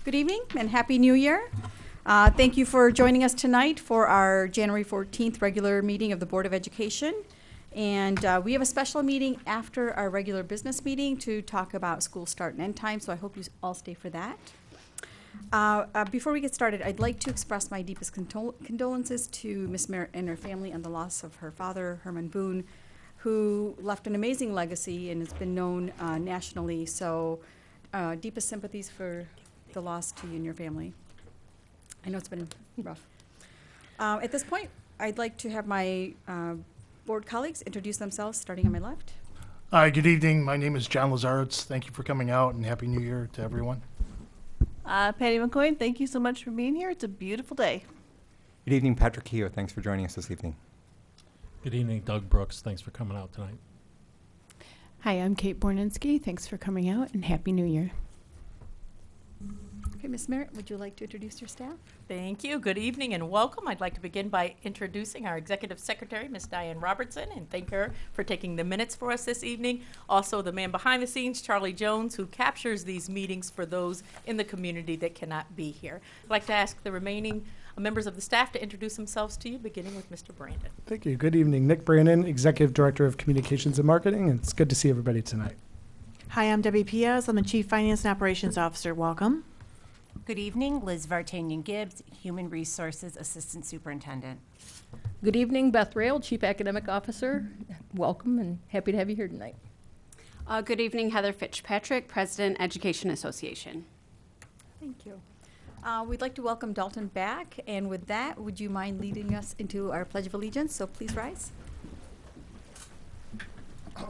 Good evening and Happy New Year. Thank you for joining us tonight for our January 14th regular meeting of the Board of Education. And we have a special meeting after our regular business meeting to talk about school start and end time, so I hope you all stay for that. Before we get started, I'd like to express my deepest condolences to Miss Merritt and her family on the loss of her father, Herman Boone, who left an amazing legacy and has been known nationally. So deepest sympathies for the loss to you and your family. I know it's been rough. At this point, I'd like to have my board colleagues introduce themselves, starting on my left. Hi, good evening. My name is John Lazarowitz. Thank you for coming out, and Happy New Year to everyone. Patty McCoy, thank you so much for being here. It's a beautiful day. Good evening, Patrick Keogh. Thanks for joining us this evening. Good evening, Doug Brooks. Thanks for coming out tonight. Hi, I'm Kate Borninski. Thanks for coming out and Happy New Year. Okay, Ms. Merritt, would you like to introduce your staff? Thank you. Good evening and welcome. I'd like to begin by introducing our Executive Secretary, Ms. Diane Robertson, and thank her for taking the minutes for us this evening. Also, the man behind the scenes, Charlie Jones, who captures these meetings for those in the community that cannot be here. I'd like to ask the remaining members of the staff to introduce themselves to you, beginning with Mr. Brandon. Thank you. Good evening. Nick Brandon, Executive Director of Communications and Marketing, and it's good to see everybody tonight. Hi, I'm Debbie Piaz. I'm the Chief Finance and Operations Officer. Welcome. Good evening, Liz Vartanian-Gibbs, Human Resources Assistant Superintendent. Good evening, Beth Rail, Chief Academic Officer. Welcome and happy to have you here tonight. Good evening, Heather Fitzpatrick, President, Education Association. Thank you. We'd like to welcome Dalton back, and with that, would you mind leading us into our Pledge of Allegiance? So please rise. I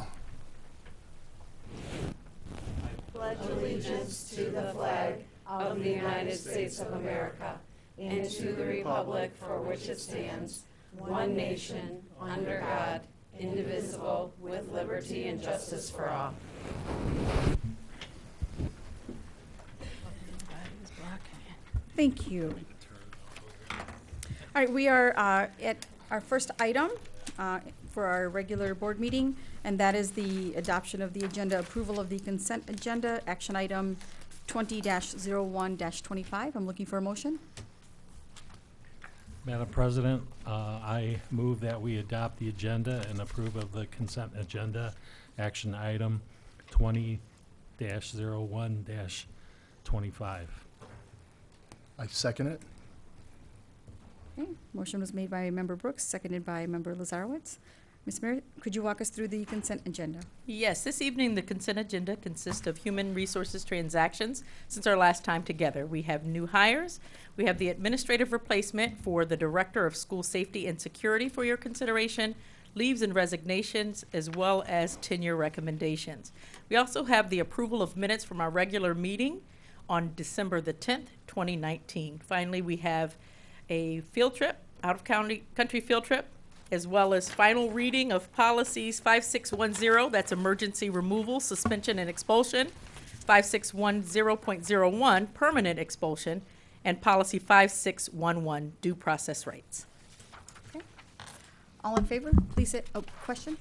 pledge allegiance to the flag of the United States of America and to the republic for which it stands, one nation, under God, indivisible, with liberty and justice for all. Thank you. All right, we are at our first item for our regular board meeting, and that is the adoption of the agenda, approval of the consent agenda, action item 20-01-25. I'm looking for a motion. Madam President, I move that we adopt the agenda and approve of the consent agenda, action item 20-01-25. I second it. Okay, motion was made by Member Brooks, seconded by Member Lazarowitz. Ms. Merritt, could you walk us through the consent agenda? Yes, this evening the consent agenda consists of human resources transactions since our last time together. We have new hires. We have the administrative replacement for the Director of School Safety and Security for your consideration, leaves and resignations, as well as tenure recommendations. We also have the approval of minutes from our regular meeting on December the 10th, 2019. Finally, we have a field trip, out-of-country field trip, as well as final reading of policies 5610, that's emergency removal, suspension, and expulsion, 5610.01, permanent expulsion, and policy 5611, due process rights. Okay. All in favor, please say, question?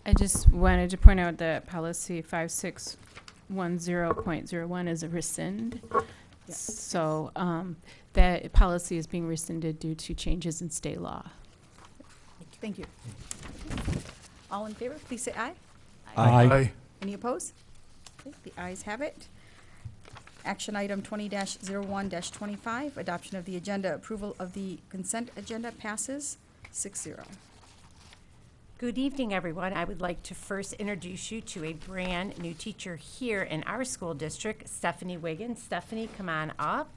I just wanted to point out that policy 5610.01 is a rescind. Yeah. So that policy is being rescinded due to changes in state law. Thank you. All in favor, please say aye. Aye. Aye. Any opposed? Okay, the ayes have it. Action item 20-01-25, adoption of the agenda, approval of the consent agenda passes 6-0. Good evening, everyone. I would like to first introduce you to a brand new teacher here in our school district, Stephanie Wiggins. Stephanie, come on up.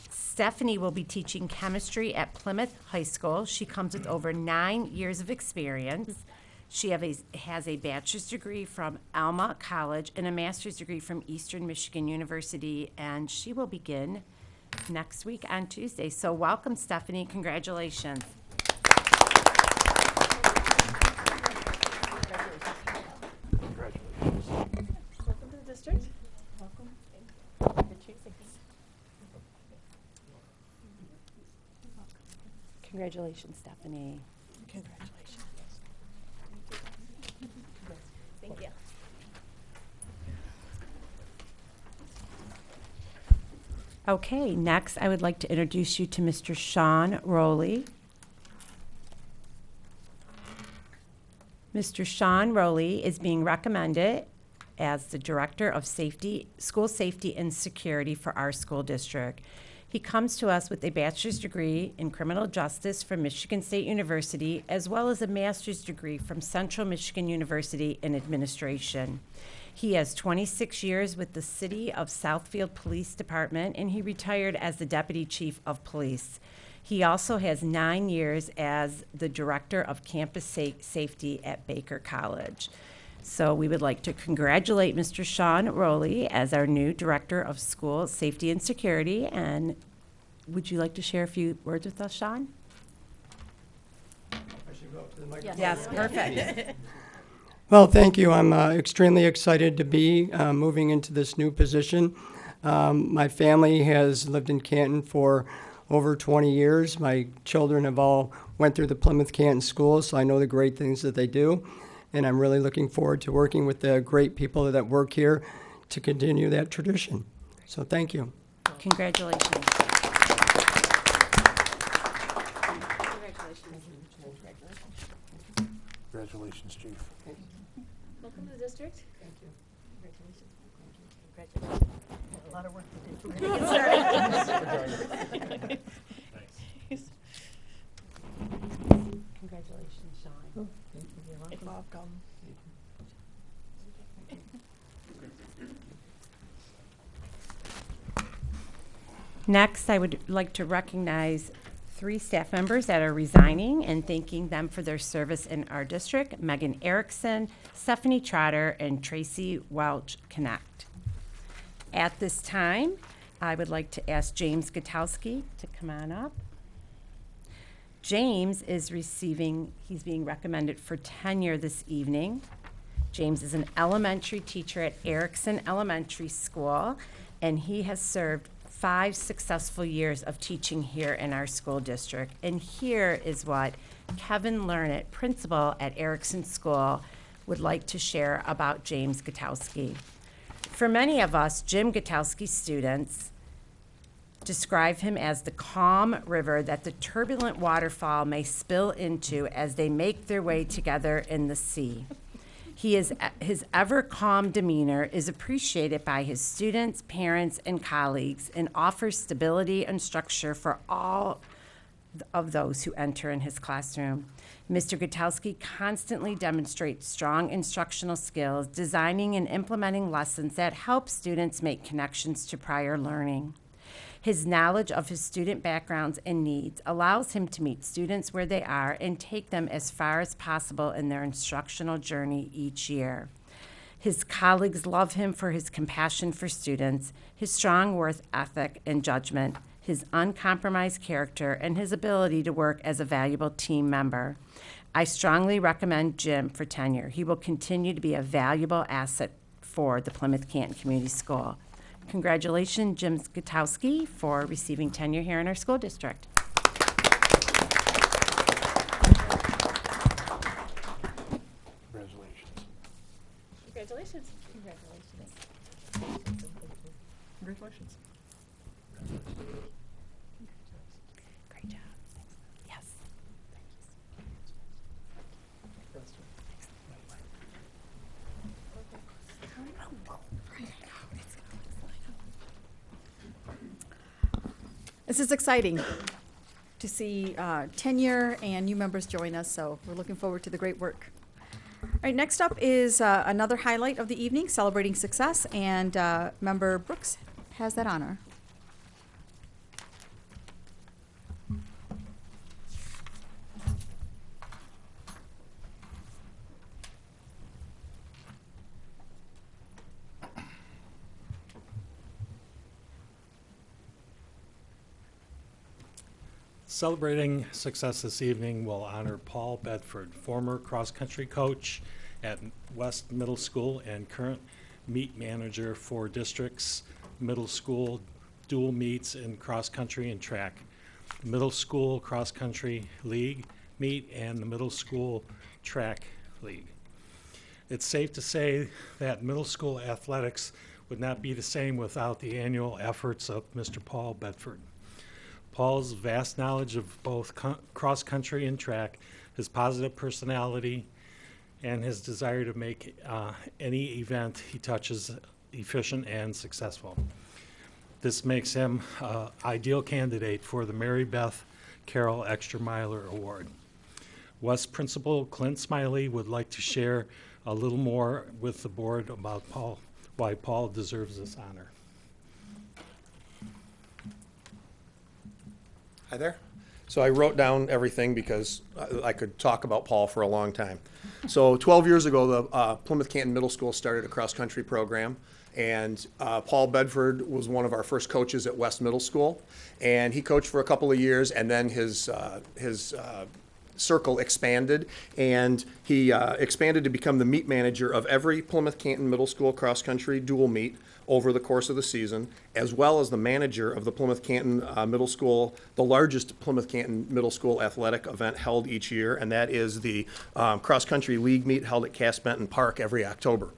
Stephanie will be teaching chemistry at Plymouth High School. She comes with over 9 years of experience. She has a bachelor's degree from Alma College and a master's degree from Eastern Michigan University, and she will begin next week on Tuesday. So welcome, Stephanie. Congratulations. Congratulations. Welcome to the district. Welcome. Good choosing. Congratulations, Stephanie. Congratulations. Thank you. Okay, next I would like to introduce you to Mr. Sean Rowley. Mr. Sean Rowley is being recommended as the Director of School Safety and Security for our school district. He comes to us with a bachelor's degree in criminal justice from Michigan State University, as well as a master's degree from Central Michigan University in administration. He has 26 years with the City of Southfield Police Department, and he retired as the Deputy Chief of Police. He also has 9 years as the Director of Campus Safety at Baker College. So we would like to congratulate Mr. Sean Rowley as our new Director of School Safety and Security. And would you like to share a few words with us, Sean? I should go up to the microphone. Yes, perfect. Well, thank you. I'm extremely excited to be moving into this new position. My family has lived in Canton for over 20 years. My children have all went through the Plymouth Canton schools, so I know the great things that they do. And I'm really looking forward to working with the great people that work here to continue that tradition. So thank you. Congratulations. Congratulations, Chief. Welcome to the district. Thank you. Congratulations. A lot of work to do. Get started. Congratulations, Sean. You're welcome. Next, I would like to recognize 3 staff members that are resigning and thanking them for their service in our district: Megan Erickson, Stephanie Trotter, and Tracy Welch Connect. At this time, I would like to ask James Gutowski to come on up. James is he's being recommended for tenure this evening. James is an elementary teacher at Erickson Elementary School, and he has served 5 successful years of teaching here in our school district. And here is what Kevin Lernet, principal at Erickson School, would like to share about James Gutowski. For many of us, Jim Gutowski students describe him as the calm river that the turbulent waterfall may spill into as they make their way together in the sea. His ever-calm demeanor is appreciated by his students, parents, and colleagues, and offers stability and structure for all of those who enter in his classroom. Mr. Gutowski constantly demonstrates strong instructional skills, designing and implementing lessons that help students make connections to prior learning. His knowledge of his student backgrounds and needs allows him to meet students where they are and take them as far as possible in their instructional journey each year. His colleagues love him for his compassion for students, his strong work ethic and judgment, his uncompromised character, and his ability to work as a valuable team member. I strongly recommend Jim for tenure. He will continue to be a valuable asset for the Plymouth Canton Community School. Congratulations, Jim Gutowski, for receiving tenure here in our school district. Congratulations. Congratulations. Congratulations. Great job. Yes. This is exciting to see tenure and new members join us, so we're looking forward to the great work. All right, next up is another highlight of the evening, celebrating success, and Member Brooks has that honor. Celebrating success this evening will honor Paul Bedford, former cross-country coach at West Middle School and current meet manager for district's middle school dual meets in cross-country and track, middle school cross-country league meet, and the middle school track league. It's safe to say that middle school athletics would not be the same without the annual efforts of Mr. Paul Bedford. Paul's vast knowledge of both cross-country and track, his positive personality, and his desire to make any event he touches efficient and successful. This makes him an ideal candidate for the Mary Beth Carroll Extra Miler Award. West Principal Clint Smiley would like to share a little more with the board about why Paul deserves this honor. Hi there. So I wrote down everything because I could talk about Paul for a long time. So 12 years ago, the Plymouth Canton Middle School started a cross-country program, and Paul Bedford was one of our first coaches at West Middle School, and he coached for a couple of years, and then his circle expanded, and he expanded to become the meet manager of every Plymouth Canton Middle School cross-country dual meet over the course of the season, as well as the manager of the Plymouth Canton Middle School, the largest Plymouth Canton Middle School athletic event held each year, and that is the cross-country league meet held at Cass Benton Park every October.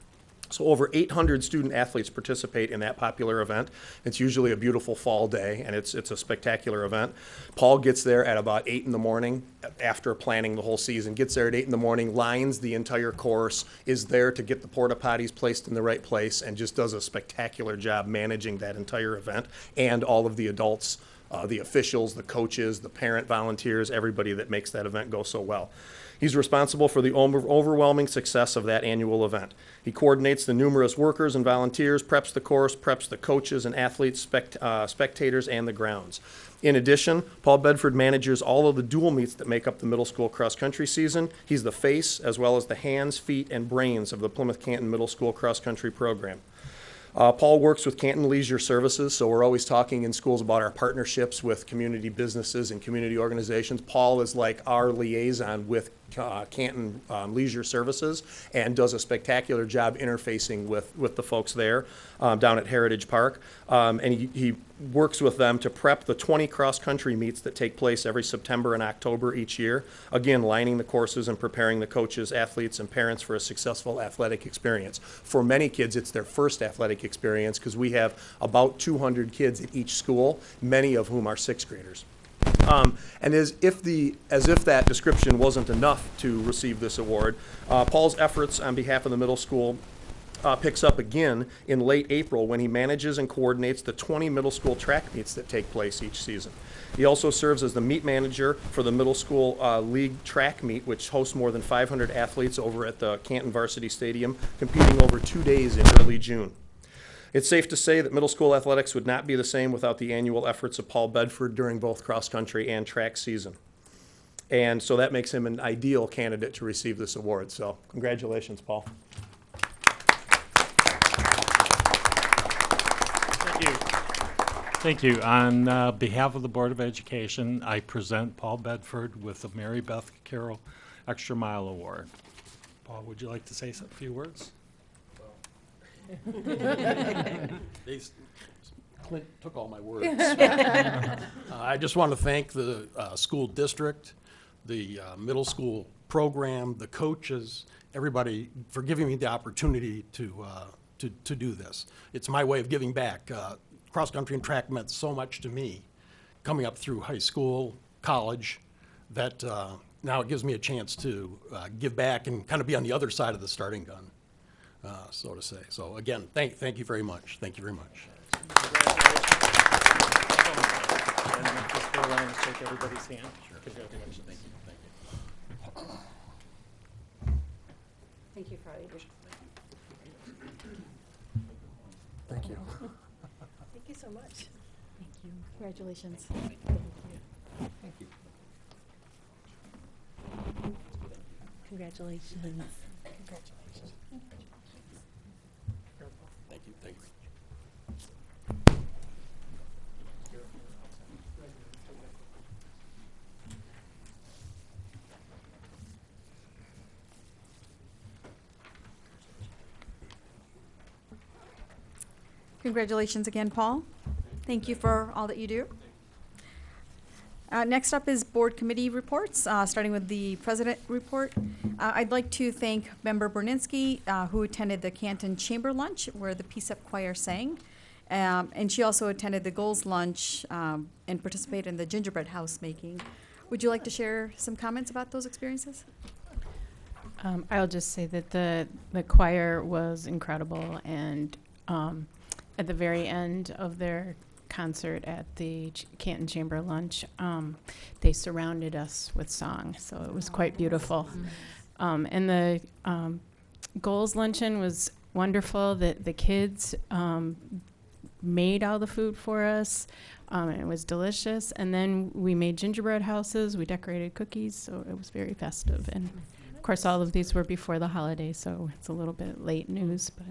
So over 800 student athletes participate in that popular event. It's usually a beautiful fall day, and it's a spectacular event. Paul gets there at about 8 in the morning after planning the whole season, gets there at 8 in the morning, lines the entire course, is there to get the porta potties placed in the right place, and just does a spectacular job managing that entire event and all of the adults, the officials, the coaches, the parent volunteers, everybody that makes that event go so well. He's responsible for the overwhelming success of that annual event. He coordinates the numerous workers and volunteers, preps the course, preps the coaches and athletes, spectators, and the grounds. In addition, Paul Bedford manages all of the dual meets that make up the middle school cross-country season. He's the face, as well as the hands, feet, and brains of the Plymouth Canton Middle School cross-country program. Paul works with Canton Leisure Services, so we're always talking in schools about our partnerships with community businesses and community organizations. Paul is like our liaison with Canton Leisure Services and does a spectacular job interfacing with the folks there down at Heritage Park. And he works with them to prep the 20 cross-country meets that take place every September and October each year. Again, lining the courses and preparing the coaches, athletes, and parents for a successful athletic experience. For many kids, it's their first athletic experience because we have about 200 kids at each school, many of whom are sixth graders. And as if that description wasn't enough to receive this award, Paul's efforts on behalf of the middle school picks up again in late April when he manages and coordinates the 20 middle school track meets that take place each season. He also serves as the meet manager for the middle school league track meet, which hosts more than 500 athletes over at the Canton Varsity Stadium, competing over 2 days in early June. It's safe to say that middle school athletics would not be the same without the annual efforts of Paul Bedford during both cross-country and track season. And so that makes him an ideal candidate to receive this award. So congratulations, Paul. Thank you. Thank you. On behalf of the Board of Education, I present Paul Bedford with the Mary Beth Carroll Extra Mile Award. Paul, would you like to say a few words? Clint took all my words. I just want to thank the school district, the middle school program, the coaches, everybody for giving me the opportunity to do this. It's my way of giving back. Cross-country and track meant so much to me coming up through high school, college, that now it gives me a chance to give back and kind of be on the other side of the starting gun. So to say. So again, thank you very much. Thank you very much. And just go around and shake everybody's hand. Sure. Congratulations. Thank you. Thank you for all you do. Thank you. Thank you so much. Thank you. Congratulations. Thank you. Congratulations. Congratulations. Thank you. Thank you. Congratulations again, Paul. Thank you for all that you do. Next up is board committee reports, starting with the president report. I'd like to thank Member Berninski, who attended the Canton Chamber Lunch where the PSEP choir sang. And she also attended the Goals Lunch and participated in the gingerbread house making. Would you like to share some comments about those experiences? I'll just say that the choir was incredible, and at the very end of their concert at the Canton Chamber Lunch, they surrounded us with song, so it was quite beautiful. And the Goals Luncheon was wonderful. The kids made all the food for us. And it was delicious. And then we made gingerbread houses. We decorated cookies, so it was very festive. And of course, all of these were before the holiday, so it's a little bit late news. But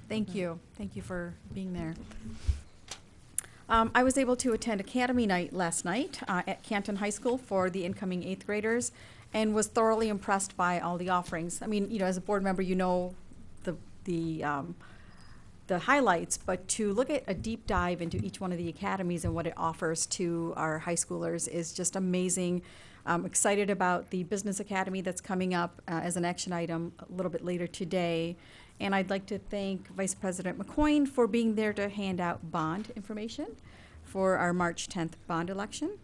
thank you. Thank you for being there. I was able to attend Academy Night last night at Canton High School for the incoming 8th graders, and was thoroughly impressed by all the offerings. I mean, as a board member, you know the highlights, but to look at a deep dive into each one of the academies and what it offers to our high schoolers is just amazing. I'm excited about the Business Academy that's coming up as an action item a little bit later today. And I'd like to thank Vice President McCoyne for being there to hand out bond information for our March 10th bond election.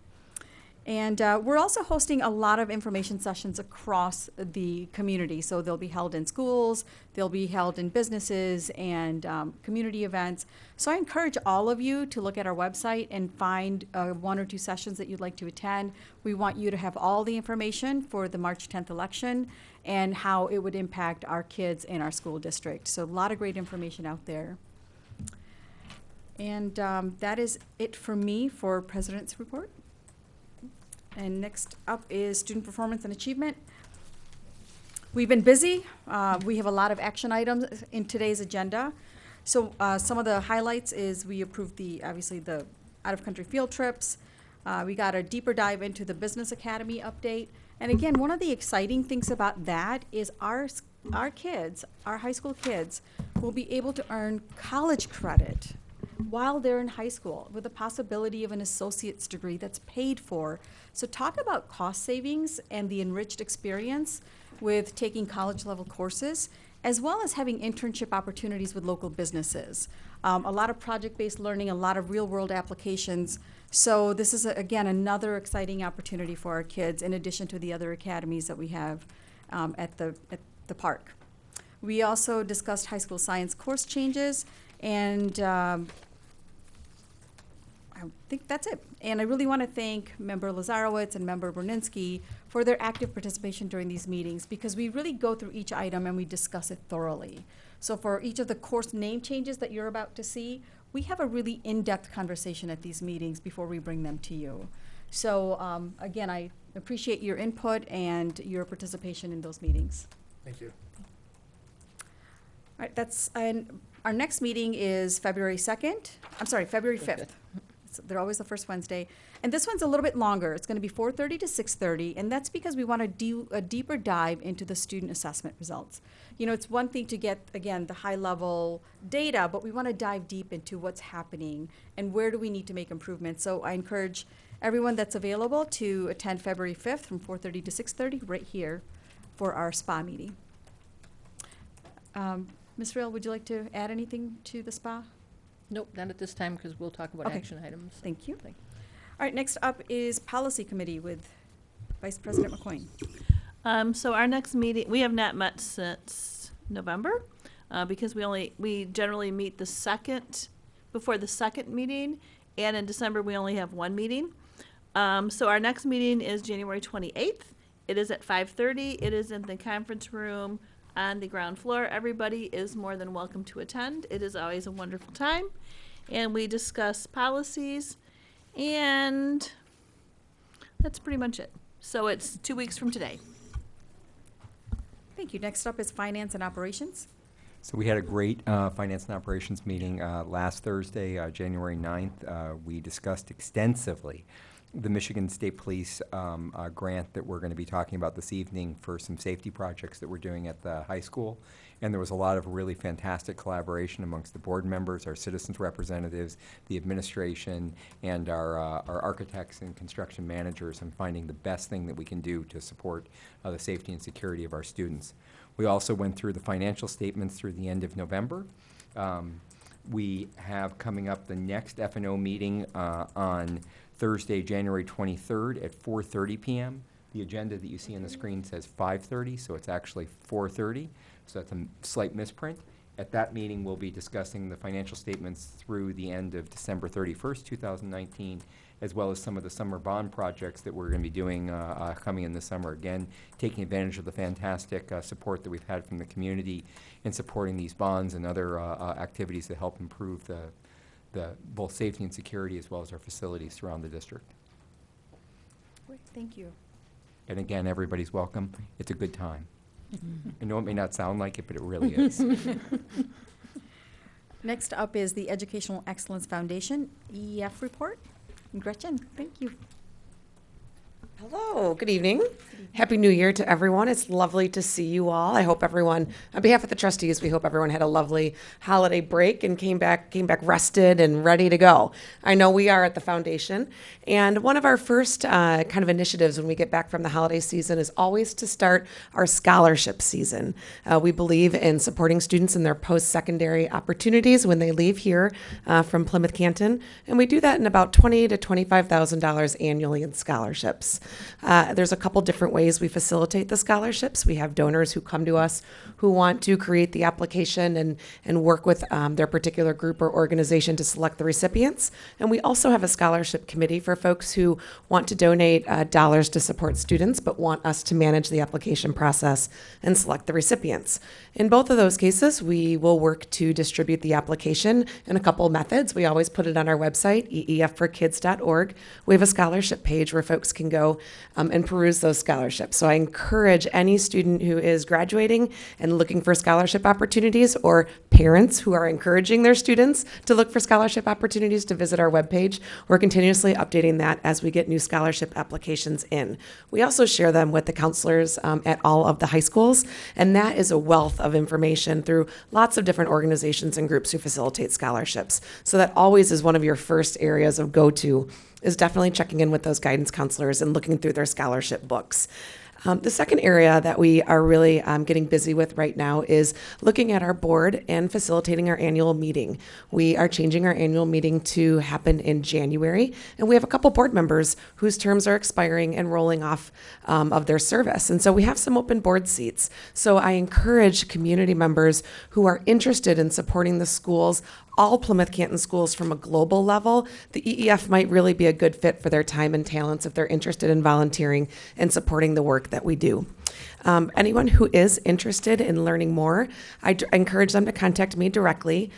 And we're also hosting a lot of information sessions across the community. So they'll be held in schools, they'll be held in businesses and community events. So I encourage all of you to look at our website and find 1 or 2 sessions that you'd like to attend. We want you to have all the information for the March 10th election and how it would impact our kids in our school district. So a lot of great information out there. And that is it for me for President's Report. And next up is student performance and achievement. We've been busy. We have a lot of action items in today's agenda. So some of the highlights is we approved obviously the out-of-country field trips. We got a deeper dive into the Business Academy update. And again, one of the exciting things about that is our kids, our high school kids, will be able to earn college credit while they're in high school with the possibility of an associate's degree that's paid for. So talk about cost savings and the enriched experience with taking college level courses, as well as having internship opportunities with local businesses. A lot of project-based learning, a lot of real world applications. So this is, again, another exciting opportunity for our kids in addition to the other academies that we have at the park. We also discussed high school science course changes, and I think that's it. And I really want to thank Member Lazarowitz and Member Berninski for their active participation during these meetings, because we really go through each item and we discuss it thoroughly. So for each of the course name changes that you're about to see, we have a really in-depth conversation at these meetings before we bring them to you. So again, I appreciate your input and your participation in those meetings. Thank you. All right, and our next meeting is February 5th. They're always the first Wednesday. And this one's a little bit longer. It's going to be 4:30 to 6:30, and that's because we want to do a deeper dive into the student assessment results. It's one thing to get, again, the high-level data, but we want to dive deep into what's happening and where do we need to make improvements. So I encourage everyone that's available to attend February 5th from 4:30 to 6:30 right here for our SPA meeting. Ms. Real, would you like to add anything to the SPA? Nope, not at this time, because we'll talk about Okay. action items. Thank you. All right, next up is Policy Committee with Vice President McCoyne. So our next meeting, we have not met since November, because we generally meet before the second meeting, and in December we only have one meeting. So our next meeting is January 28th. It is at 5:30. It is in the conference room on the ground floor. Everybody is more than welcome to attend. It is always a wonderful time. And we discuss policies, and that's pretty much it. So it's 2 weeks from today. Thank you. Next up is Finance and Operations. So we had a great Finance and Operations meeting last Thursday, January 9th. We discussed extensively the Michigan State Police grant that we're going to be talking about this evening for some safety projects that we're doing at the high school. And there was a lot of really fantastic collaboration amongst the board members, our citizens representatives, the administration, and our architects and construction managers in finding the best thing that we can do to support the safety and security of our students. We also went through the financial statements through the end of November. We have coming up the next F&O meeting on Thursday, January 23rd at 4:30 p.m. The agenda that you see on the screen says 5:30, so it's actually 4:30. So that's a slight misprint. At that meeting, we'll be discussing the financial statements through the end of December 31st, 2019, as well as some of the summer bond projects that we're going to be doing coming in the summer. Again, taking advantage of the fantastic support that we've had from the community in supporting these bonds and other activities that help improve the both safety and security as well as our facilities throughout the district. Great, thank you. And again, everybody's welcome. It's a good time. I know it may not sound like it, but it really is. Next up is the Educational Excellence Foundation EEF report. Gretchen, thank you. Hello, good evening. Happy New Year to everyone. It's lovely to see you all. I hope everyone, on behalf of the trustees, we hope everyone had a lovely holiday break and came back rested and ready to go. I know we are at the foundation, and one of our first kind of initiatives when we get back from the holiday season is always to start our scholarship season. We believe in supporting students in their post-secondary opportunities when they leave here from Plymouth Canton, and we do that in about $20,000 to $25,000 annually in scholarships. There's a couple different ways we facilitate the scholarships. We have donors who come to us who want to create the application and work with their particular group or organization to select the recipients. And we also have a scholarship committee for folks who want to donate dollars to support students but want us to manage the application process and select the recipients. In both of those cases, we will work to distribute the application in a couple methods. We always put it on our website, eefforkids.org. We have a scholarship page where folks can go and peruse those scholarships. So I encourage any student who is graduating and looking for scholarship opportunities, or parents who are encouraging their students to look for scholarship opportunities, to visit our webpage. We're continuously updating that as we get new scholarship applications in. We also share them with the counselors at all of the high schools, and that is a wealth of information through lots of different organizations and groups who facilitate scholarships. So that always is one of your first areas of go-to, is definitely checking in with those guidance counselors and looking through their scholarship books. The second area that we are really getting busy with right now is looking at our board and facilitating our annual meeting. We are changing our annual meeting to happen in January, and we have a couple board members whose terms are expiring and rolling off of their service. And so we have some open board seats. So I encourage community members who are interested in supporting the schools, all Plymouth Canton schools from a global level. The EEF might really be a good fit for their time and talents if they're interested in volunteering and supporting the work that we do. Anyone who is interested in learning more, I encourage them to contact me directly,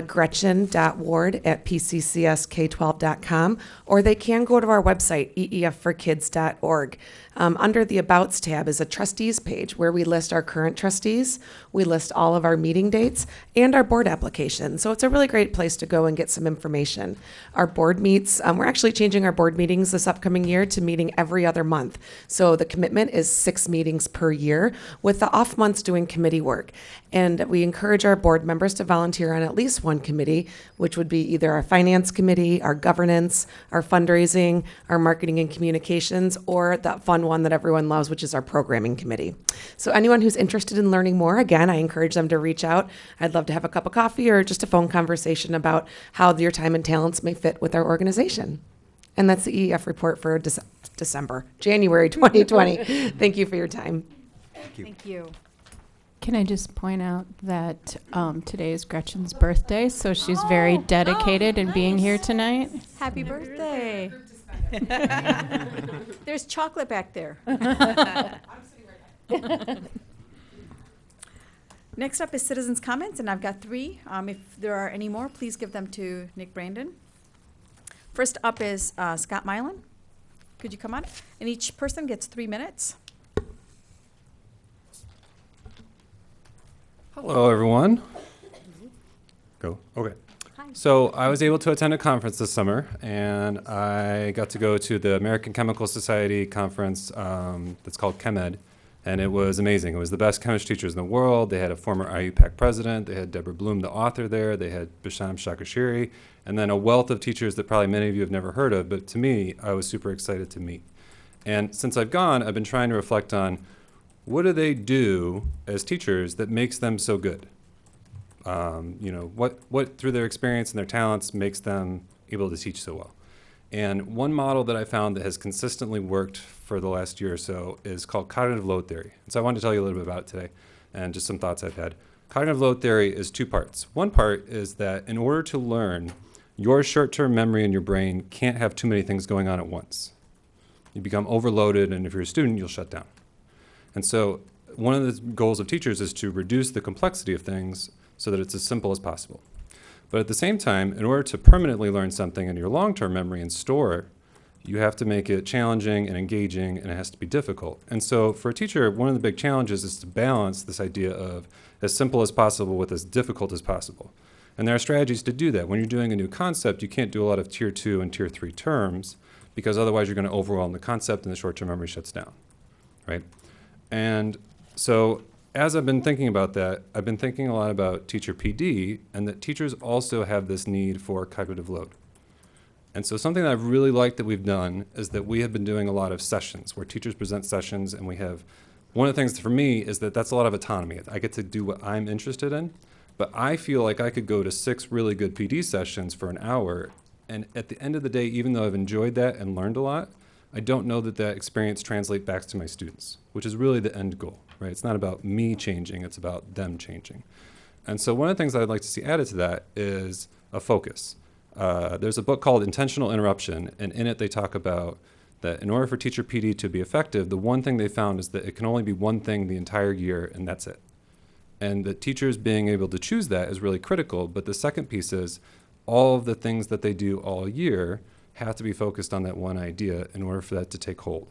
gretchen.ward@pccsk12.com, or they can go to our website, eefforkids.org. Under the Abouts tab is a trustees page where we list our current trustees, we list all of our meeting dates, and our board application. So it's a really great place to go and get some information. Our board meets, we're actually changing our board meetings this upcoming year to meeting every other month. So the commitment is 6 meetings per year, with the off months doing committee work. And we encourage our board members to volunteer on at least one committee, which would be either our finance committee, our governance, our fundraising, our marketing and communications, or that fun one that everyone loves, which is our programming committee. So anyone who's interested in learning more, again, I encourage them to reach out. I'd love to have a cup of coffee or just a phone conversation about how your time and talents may fit with our organization. And that's the EEF report for January 2020. Thank you for your time. Thank you. Can I just point out that today is Gretchen's birthday, so she's very dedicated in being here tonight. Happy birthday. There's chocolate back there. Next up is citizens' comments, and I've got 3. If there are any more, please give them to Nick Brandon. First up is Scott Mylan. Could you come on? And each person gets 3 minutes. Hello, everyone. Go. Okay. Hi. So I was able to attend a conference this summer, and I got to go to the American Chemical Society conference that's called ChemEd. And it was amazing. It was the best chemistry teachers in the world. They had a former IUPAC president. They had Deborah Bloom, the author there. They had Bisham Shakashiri. And then a wealth of teachers that probably many of you have never heard of. But to me, I was super excited to meet. And since I've gone, I've been trying to reflect on what do they do as teachers that makes them so good? What through their experience and their talents makes them able to teach so well? And one model that I found that has consistently worked for the last year or so is called cognitive load theory. And so I wanted to tell you a little bit about it today and just some thoughts I've had. Cognitive load theory is two parts. One part is that in order to learn, your short-term memory in your brain can't have too many things going on at once. You become overloaded, and if you're a student, you'll shut down. And so one of the goals of teachers is to reduce the complexity of things so that it's as simple as possible. But at the same time, in order to permanently learn something in your long-term memory and store it, you have to make it challenging and engaging, and it has to be difficult. And so for a teacher, one of the big challenges is to balance this idea of as simple as possible with as difficult as possible. And there are strategies to do that. When you're doing a new concept, you can't do a lot of Tier 2 and Tier 3 terms, because otherwise you're going to overwhelm the concept and the short-term memory shuts down, right? And so as I've been thinking about that, I've been thinking a lot about teacher PD, and that teachers also have this need for cognitive load. And so something that I've really liked that we've done is that we have been doing a lot of sessions where teachers present sessions, and we have, one of the things for me is that that's a lot of autonomy. I get to do what I'm interested in, but I feel like I could go to 6 really good PD sessions for an hour, and at the end of the day, even though I've enjoyed that and learned a lot, I don't know that that experience translates back to my students, which is really the end goal, right? It's not about me changing, it's about them changing. And so one of the things that I'd like to see added to that is a focus. There's a book called Intentional Interruption, and in it they talk about that in order for teacher PD to be effective, the one thing they found is that it can only be one thing the entire year, and that's it. And that teachers being able to choose that is really critical, but the second piece is all of the things that they do all year have to be focused on that one idea in order for that to take hold.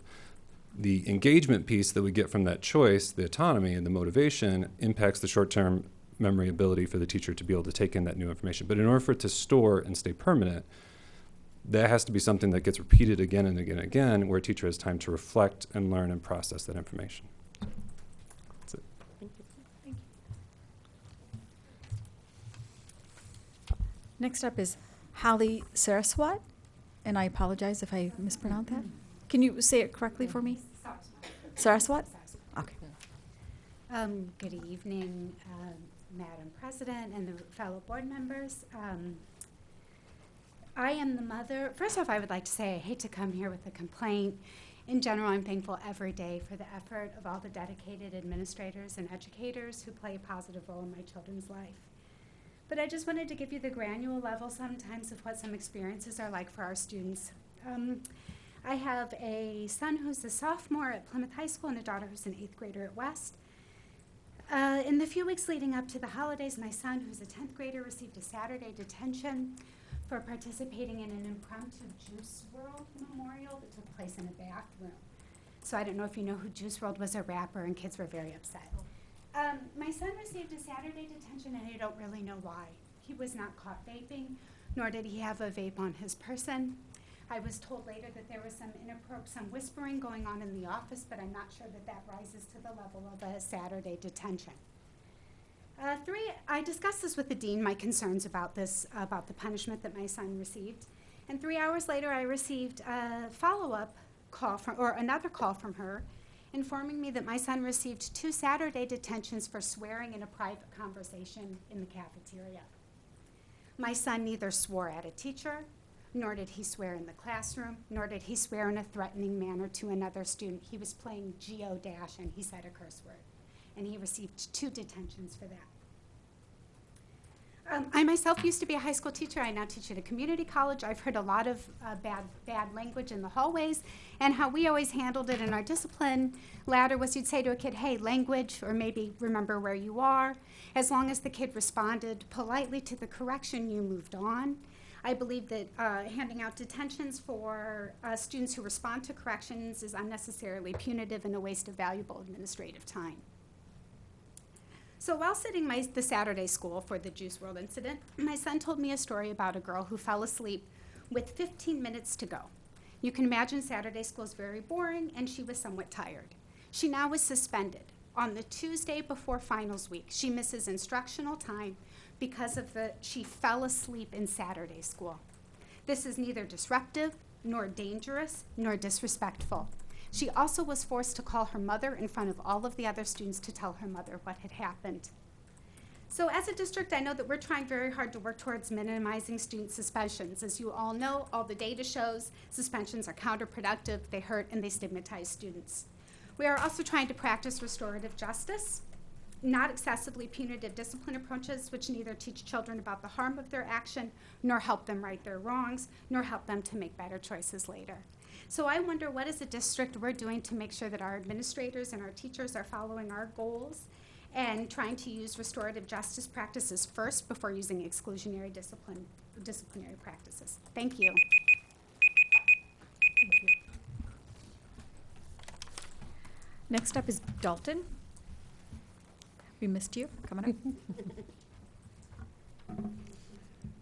The engagement piece that we get from that choice, the autonomy and the motivation, impacts the short-term memory ability for the teacher to be able to take in that new information. But in order for it to store and stay permanent, that has to be something that gets repeated again and again and again, where a teacher has time to reflect and learn and process that information. That's it. Thank you. Next up is Holly Saraswat, and I apologize if I mispronounced that. Can you say it correctly for me? Saraswat? Okay. Good evening, Madam President and the fellow board members. I am the mother. First off, I would like to say I hate to come here with a complaint. In general, I'm thankful every day for the effort of all the dedicated administrators and educators who play a positive role in my children's life. But I just wanted to give you the granular level sometimes of what some experiences are like for our students. I have a son who's a sophomore at Plymouth High School and a daughter who's an 8th grader at West. In the few weeks leading up to the holidays, my son, who's a 10th grader, received a Saturday detention for participating in an impromptu Juice WRLD memorial that took place in a bathroom. So I don't know if you know who Juice WRLD was, a rapper, and kids were very upset. My son received a Saturday detention, and I don't really know why. He was not caught vaping, nor did he have a vape on his person. I was told later that there was some whispering going on in the office, but I'm not sure that that rises to the level of a Saturday detention. I discussed this with the dean, my concerns about this, about the punishment that my son received. And 3 hours later, I received a follow-up call another call from her, informing me that my son received 2 Saturday detentions for swearing in a private conversation in the cafeteria. My son neither swore at a teacher, nor did he swear in the classroom, nor did he swear in a threatening manner to another student. He was playing geodash and he said a curse word. And he received 2 detentions for that. I myself used to be a high school teacher. I now teach at a community college. I've heard a lot of bad language in the hallways, and how we always handled it in our discipline ladder was you'd say to a kid, hey, language, or maybe remember where you are. As long as the kid responded politely to the correction, you moved on. I believe that handing out detentions for students who respond to corrections is unnecessarily punitive and a waste of valuable administrative time. So while sitting the Saturday school for the Juice WRLD incident, my son told me a story about a girl who fell asleep with 15 minutes to go. You can imagine Saturday school is very boring, and she was somewhat tired. She now is suspended. On the Tuesday before finals week, she misses instructional time because she fell asleep in Saturday school. This is neither disruptive, nor dangerous, nor disrespectful. She also was forced to call her mother in front of all of the other students to tell her mother what had happened. So as a district, I know that we're trying very hard to work towards minimizing student suspensions. As you all know, all the data shows suspensions are counterproductive, they hurt, and they stigmatize students. We are also trying to practice restorative justice, not excessively punitive discipline approaches, which neither teach children about the harm of their action, nor help them right their wrongs, nor help them to make better choices later. So I wonder, what as a district we're doing to make sure that our administrators and our teachers are following our goals and trying to use restorative justice practices first before using exclusionary disciplinary practices. Thank you. Next up is Dalton. We missed you. Come on up.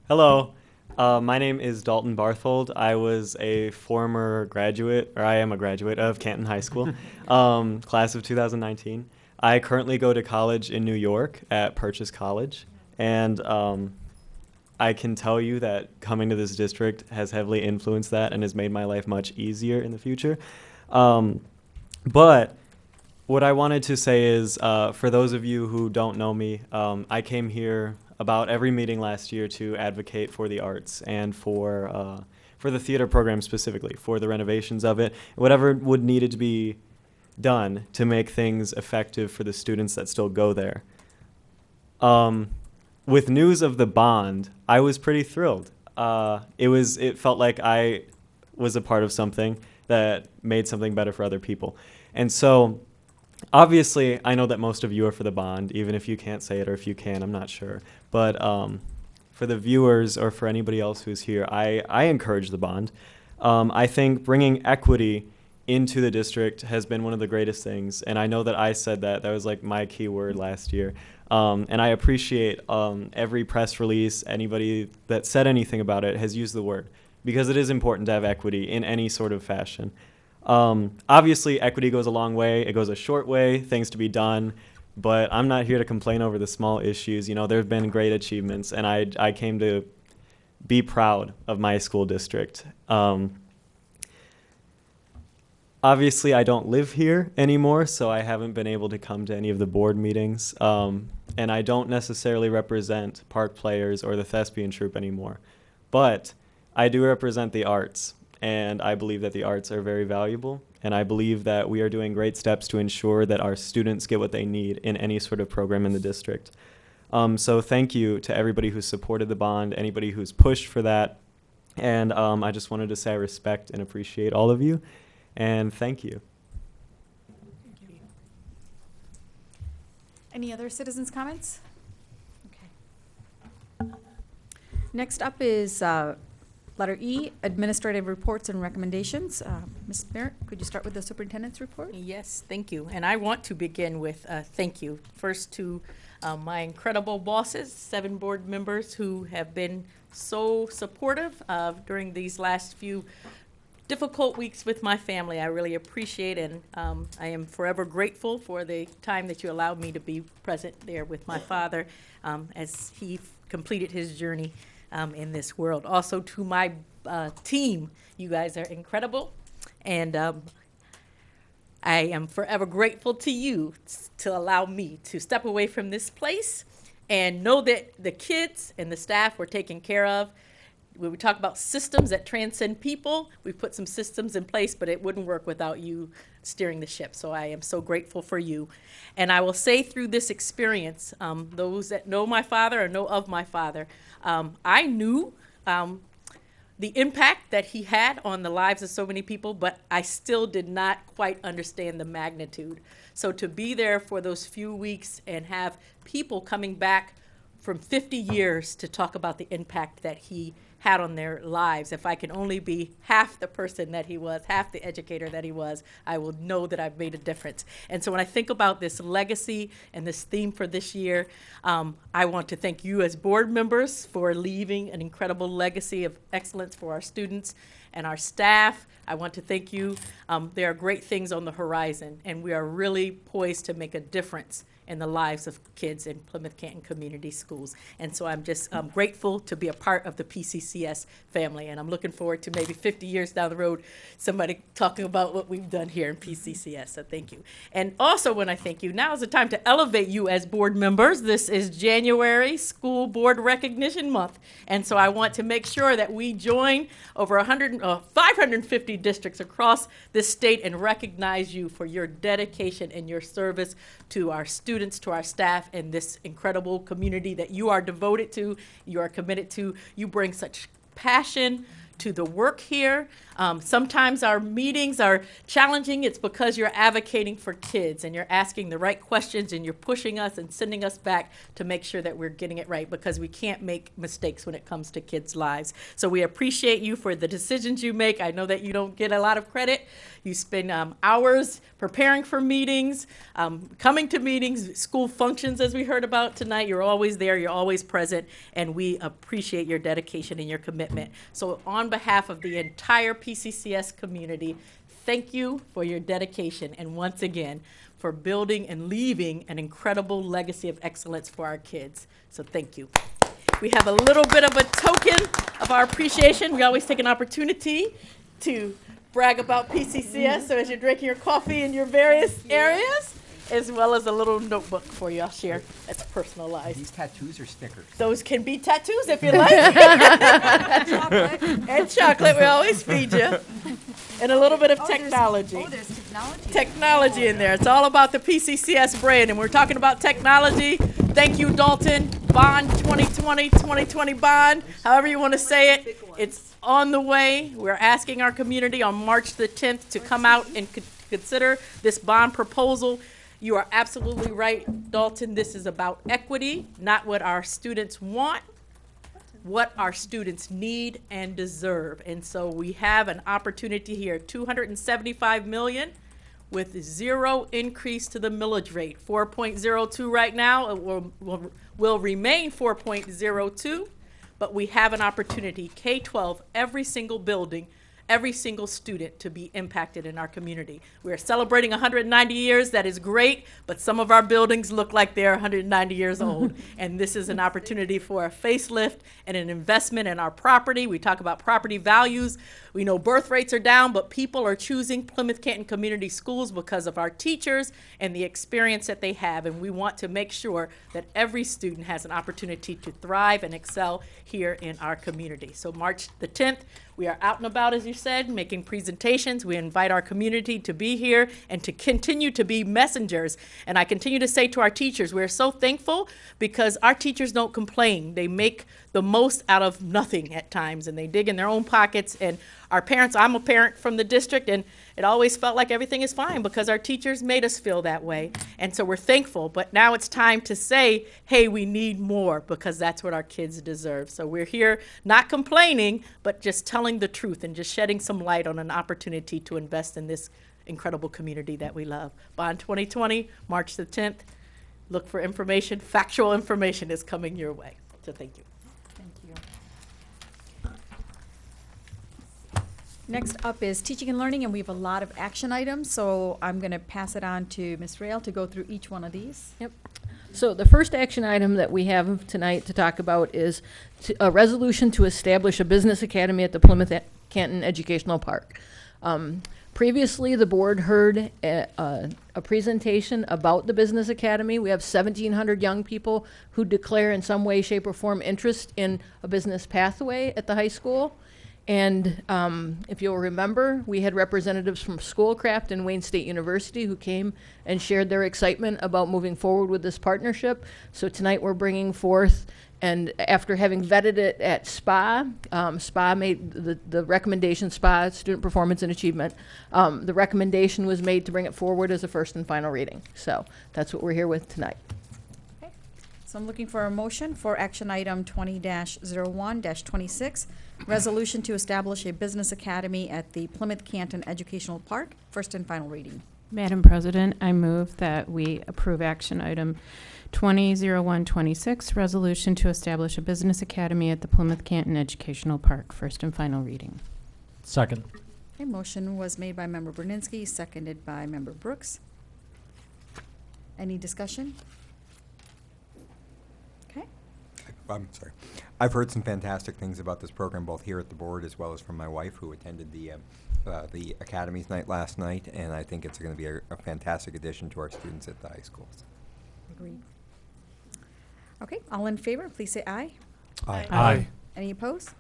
Hello, my name is Dalton Barthold. I was a former graduate, or I am a graduate of Canton High School, class of 2019. I currently go to college in New York at Purchase College, and I can tell you that coming to this district has heavily influenced that and has made my life much easier in the future. But what I wanted to say is, for those of you who don't know me, I came here about every meeting last year to advocate for the arts and for the theater program specifically, for the renovations of it, whatever would needed to be done to make things effective for the students that still go there. With news of the bond, I was pretty thrilled. It felt like I was a part of something that made something better for other people. And so, obviously, I know that most of you are for the bond, even if you can't say it, or if you can, I'm not sure. But for the viewers or for anybody else who's here, I encourage the bond. I think bringing equity into the district has been one of the greatest things, and I know that I said that. That was like my key word last year. And I appreciate every press release, anybody that said anything about it has used the word, because it is important to have equity in any sort of fashion. Obviously, equity goes a long way. It goes a short way, things to be done, but I'm not here to complain over the small issues. You know, there have been great achievements, and I came to be proud of my school district. Obviously, I don't live here anymore, so I haven't been able to come to any of the board meetings, and I don't necessarily represent Park Players or the Thespian Troupe anymore, but I do represent the arts, and I believe that the arts are very valuable, and I believe that we are doing great steps to ensure that our students get what they need in any sort of program in the district. So thank you to everybody who supported the bond, anybody who's pushed for that, and I just wanted to say I respect and appreciate all of you. And thank you. Any other citizens' comments? Okay. Next up is letter E, administrative reports and recommendations. Ms. Merritt, could you start with the superintendent's report? Yes, thank you. And I want to begin with thank you. First to my incredible bosses, 7 board members who have been so supportive during these last few difficult weeks with my family. I really appreciate it, and I am forever grateful for the time that you allowed me to be present there with my father as he completed his journey in this world. Also to my team, you guys are incredible, and I am forever grateful to you to allow me to step away from this place and know that the kids and the staff were taken care of. When we talk about systems that transcend people, we put some systems in place, but it wouldn't work without you steering the ship. So I am so grateful for you. And I will say through this experience, those that know my father or know of my father, I knew the impact that he had on the lives of so many people, but I still did not quite understand the magnitude. So to be there for those few weeks and have people coming back from 50 years to talk about the impact that he had on their lives. If I can only be half the person that he was, half the educator that he was, I will know that I've made a difference. And so when I think about this legacy and this theme for this year, I want to thank you as board members for leaving an incredible legacy of excellence for our students and our staff. I want to thank you. There are great things on the horizon, and we are really poised to make a difference in the lives of kids in Plymouth Canton Community Schools. And so I'm just grateful to be a part of the P-CCS family, and I'm looking forward to maybe 50 years down the road, somebody talking about what we've done here in P-CCS, so thank you. And also when I thank you, now is the time to elevate you as board members. This is January School Board Recognition Month, and so I want to make sure that we join over 550 districts across this state and recognize you for your dedication and your service to our students, to our staff, and this incredible community that you are devoted to, you are committed to. You bring such passion to the work here. Sometimes our meetings are challenging. It's because you're advocating for kids and you're asking the right questions and you're pushing us and sending us back to make sure that we're getting it right, because we can't make mistakes when it comes to kids' lives. So we appreciate you for the decisions you make. I know that you don't get a lot of credit. You spend hours preparing for meetings, coming to meetings, school functions, as we heard about tonight. You're always there, you're always present, and we appreciate your dedication and your commitment. So on behalf of the entire P-CCS community, thank you for your dedication, and once again, for building and leaving an incredible legacy of excellence for our kids. So thank you. We have a little bit of a token of our appreciation. We always take an opportunity to brag about P-CCS, so as you're drinking your coffee in your various areas, as well as a little notebook for you I'll share that's personalized. These tattoos or stickers? Those can be tattoos if you like. And chocolate, we always feed you. And a little bit of technology. There's technology. Technology in there. It's all about the P-CCS brand, and we're talking about technology. Thank you, Dalton. Bond 2020, 2020 bond, however you want to say it. It's on the way. We're asking our community on March the 10th to come out and consider this bond proposal. You are absolutely right, Dalton. This is about equity, not what our students want, what our students need and deserve. And so we have an opportunity here, $275 million with zero increase to the millage rate. 4.02 right now. It will remain 4.02, but we have an opportunity, K-12, every single building, every single student to be impacted in our community. We're celebrating 190 years. That is great, but some of our buildings look like they're 190 years old. And this is an opportunity for a facelift and an investment in our property. We talk about property values. We know birth rates are down, but people are choosing Plymouth Canton Community Schools because of our teachers and the experience that they have. And we want to make sure that every student has an opportunity to thrive and excel here in our community. So March the 10th, we are out and about, as you said, making presentations. We invite our community to be here and to continue to be messengers. And I continue to say to our teachers, we're so thankful because our teachers don't complain. They make the most out of nothing at times, and they dig in their own pockets. And our parents, I'm a parent from the district, and it always felt like everything is fine because our teachers made us feel that way. And so we're thankful, but now it's time to say, hey, we need more because that's what our kids deserve. So we're here not complaining, but just telling the truth and just shedding some light on an opportunity to invest in this incredible community that we love. Bond 2020, March the 10th. Look for information. Factual information is coming your way. So thank you. Next up is teaching and learning, and we have a lot of action items, so I'm going to pass it on to Ms. Rail to go through each one of these. Yep. So the first action item that we have tonight to talk about is a resolution to establish a business academy at the Plymouth Canton Educational Park. Previously, the board heard a presentation about the business academy. We have 1,700 young people who declare in some way, shape, or form interest in a business pathway at the high school. And if you'll remember, we had representatives from Schoolcraft and Wayne State University who came and shared their excitement about moving forward with this partnership. So tonight we're bringing forth, and after having vetted it at SPA, SPA made the recommendation, SPA, Student Performance and Achievement, the recommendation was made to bring it forward as a first and final reading. So that's what we're here with tonight. So I'm looking for a motion for action item 20-01-26, resolution to establish a business academy at the Plymouth Canton Educational Park, first and final reading. Madam President, I move that we approve action item 20-01-26, resolution to establish a business academy at the Plymouth Canton Educational Park, first and final reading. Second. Okay, motion was made by Member Berninski, seconded by Member Brooks. Any discussion? Okay. I'm sorry. I've heard some fantastic things about this program, both here at the board as well as from my wife, who attended the Academies Night last night, and I think it's going to be a fantastic addition to our students at the high schools. Agreed. Okay, all in favor, please say aye. Aye. Aye. Any opposed?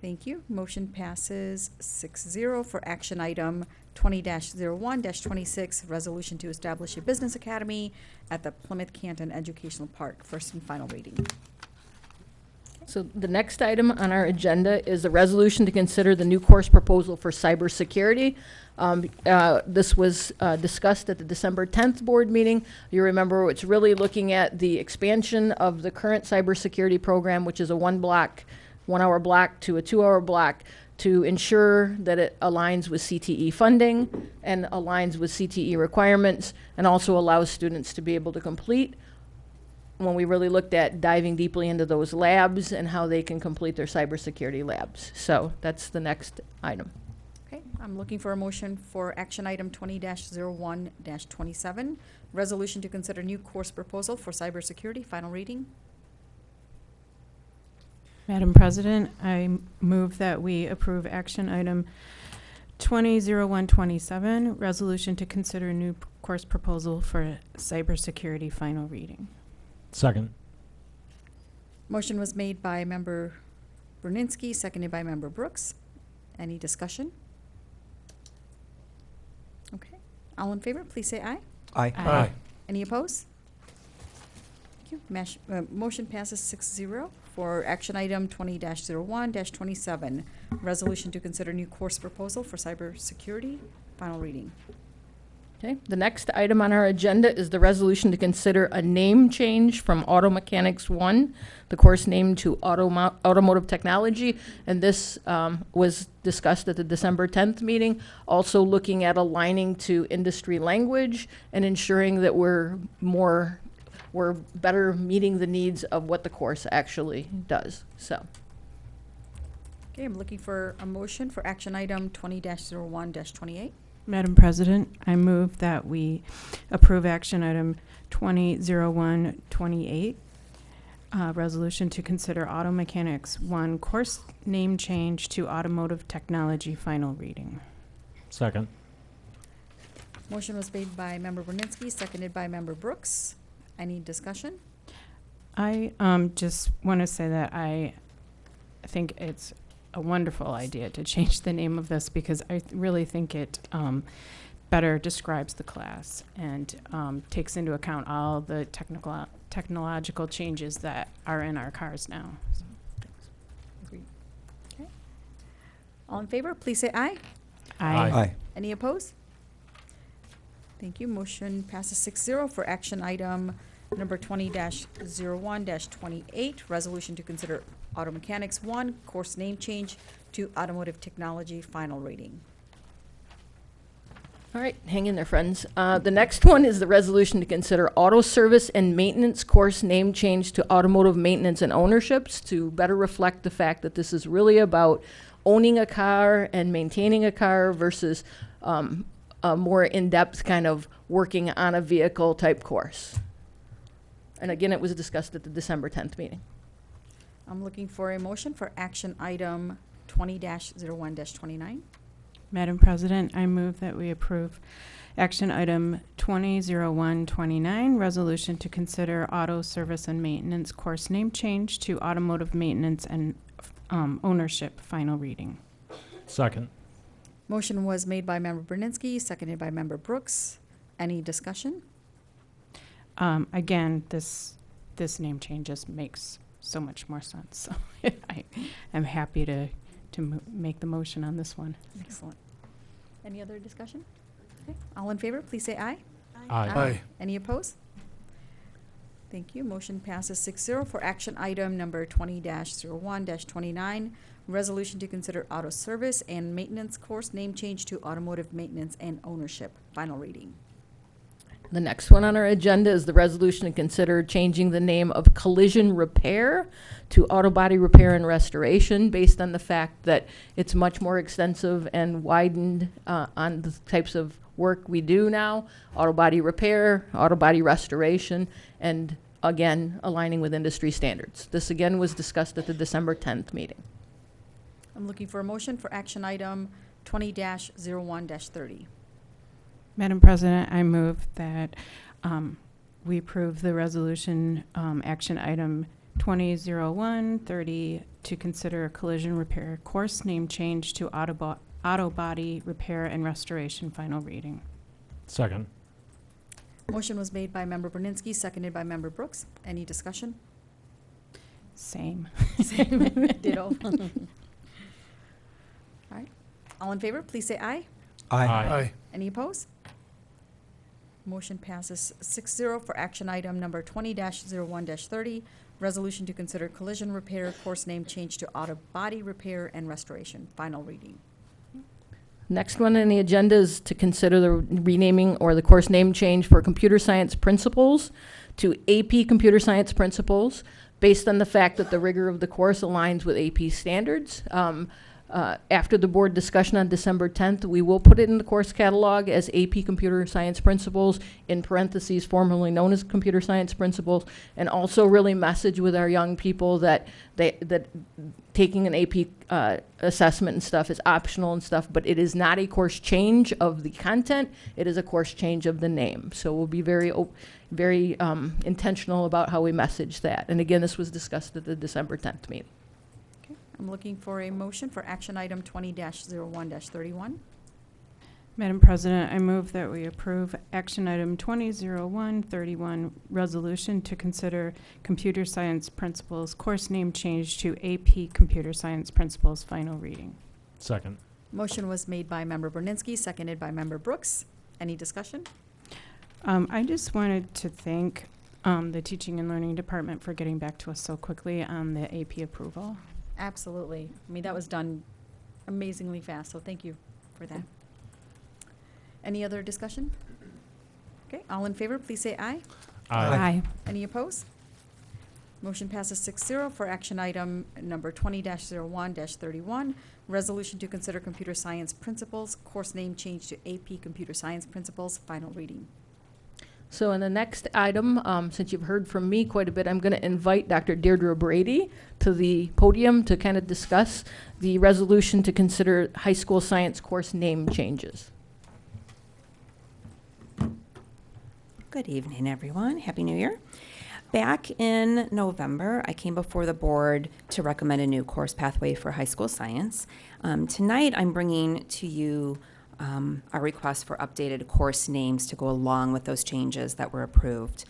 Thank you. Motion passes 6-0 for action item 20-01-26, resolution to establish a business academy at the Plymouth Canton Educational Park, first and final reading. So the next item on our agenda is the resolution to consider the new course proposal for cybersecurity. This was discussed at the December 10th board meeting. You remember it's really looking at the expansion of the current cybersecurity program, which is a 1 hour block to a 2 hour block, to ensure that it aligns with CTE funding and aligns with CTE requirements, and also allows students to be able to complete, when we really looked at diving deeply into those labs and how they can complete their cybersecurity labs. So that's the next item. Okay, I'm looking for a motion for action item 20-01-27, resolution to consider new course proposal for cybersecurity, final reading. Madam President, I move that we approve action item 20-01-27, resolution to consider new course proposal for cybersecurity, final reading. Second. Motion was made by Member Berninski, seconded by Member Brooks. Any discussion? Okay. All in favor, please say aye. Aye. Aye. Any opposed? Thank you. Motion passes 6-0 for action item 20-01-27, resolution to consider new course proposal for cybersecurity, final reading. Okay, the next item on our agenda is the resolution to consider a name change from Auto Mechanics 1, the course name, to Automotive Technology, and this was discussed at the December 10th meeting, also looking at aligning to industry language and ensuring that we're better meeting the needs of what the course actually does. So, Okay, I'm looking for a motion for action item 20-01-28. Madam President, I move that we approve action item 20-01-28, resolution to consider Auto Mechanics 1 course name change to Automotive Technology, final reading. Second. Motion was made by Member Berninski, seconded by Member Brooks. Any discussion? I just want to say that I think it's a wonderful idea to change the name of this, because I really think it better describes the class and takes into account all the technological changes that are in our cars now. So, thanks. Agreed. Okay. All in favor, please say aye. Aye. Aye. Any opposed? Thank you. Motion passes 6-0 for action item number 20-01-28, resolution to consider Auto Mechanics 1 course name change to Automotive Technology, final reading. all right, hang in there, friends. The next one is the resolution to consider auto service and maintenance course name change to Automotive Maintenance and Ownerships, to better reflect the fact that this is really about owning a car and maintaining a car versus a more in-depth kind of working on a vehicle type course. And again, it was discussed at the December 10th meeting. I'm looking for a motion for action item 20-01-29. Madam President, I move that we approve action item 20-01-29, resolution to consider auto service and maintenance course name change to Automotive Maintenance and Ownership, final reading. Second. Motion was made by Member Berninski, seconded by Member Brooks. Any discussion? Again, this name change just makes so much more sense. So I am happy to make the motion on this one. Excellent. Any other discussion? Okay. All in favor, please say aye. Aye. Aye. Any opposed? Thank you. Motion passes 6-0 for action item number 20-01-29, resolution to consider auto service and maintenance course name change to automotive maintenance and ownership. Final reading. The next one on our agenda is the resolution to consider changing the name of collision repair to auto body repair and restoration based on the fact that it's much more extensive and widened on the types of work we do now, auto body repair, auto body restoration, and again, aligning with industry standards. This again was discussed at the December 10th meeting. I'm looking for a motion for action item 20-01-30. Madam President, I move that we approve the resolution action item 20-01-30 to consider a collision repair course name change to auto body repair and restoration. Final reading. Second. Motion was made by Member Berninski, seconded by Member Brooks. Any discussion? Same. Same. Ditto. All right. All in favor, please say aye. Aye. Aye. Any opposed? Motion passes 6-0 for action item number 20-01-30, resolution to consider collision repair course name change to auto body repair and restoration. Final reading. Next one on the agenda is to consider the renaming or the course name change for computer science principles to AP computer science principles based on the fact that the rigor of the course aligns with AP standards. After the board discussion on December 10th, we will put it in the course catalog as AP Computer Science Principles, in parentheses, formerly known as Computer Science Principles, and also really message with our young people that that taking an AP assessment and stuff is optional and stuff, but it is not a course change of the content. It is a course change of the name. So we'll be very intentional about how we message that. And again, this was discussed at the December 10th meeting. I'm looking for a motion for action item 20-01-31. Madam President, I move that we approve action item 20-01-31, resolution to consider computer science principles course name change to AP computer science principles. Final reading. Second. Motion was made by Member Berninski, seconded by Member Brooks. Any discussion? I just wanted to thank the Teaching and Learning Department for getting back to us so quickly on the AP approval. Absolutely. I mean, that was done amazingly fast, so thank you for that. Any other discussion? Okay, all in favor, please say aye. Aye. Aye. Any opposed? Motion passes 6-0 for action item number 20-01-31, resolution to consider computer science principles, course name change to AP computer science principles. Final reading. So in the next item, since you've heard from me quite a bit, I'm going to invite Dr. Deirdre Brady to the podium to kind of discuss the resolution to consider high school science course name changes. Good evening, everyone. Happy New Year. Back in November, I came before the board to recommend a new course pathway for high school science. Tonight, I'm bringing to you a request for updated course names to go along with those changes that were approved.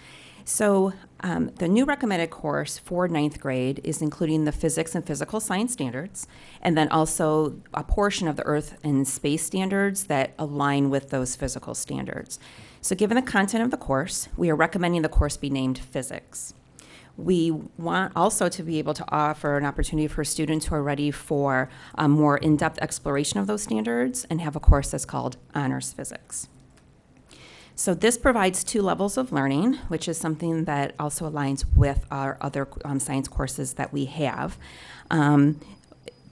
So the new recommended course for 9th grade is including the physics and physical science standards, and then also a portion of the earth and space standards that align with those physical standards. So given the content of the course, we are recommending the course be named physics. We want also to be able to offer an opportunity for students who are ready for a more in-depth exploration of those standards and have a course that's called Honors Physics. So this provides 2 levels of learning, which is something that also aligns with our other science courses that we have.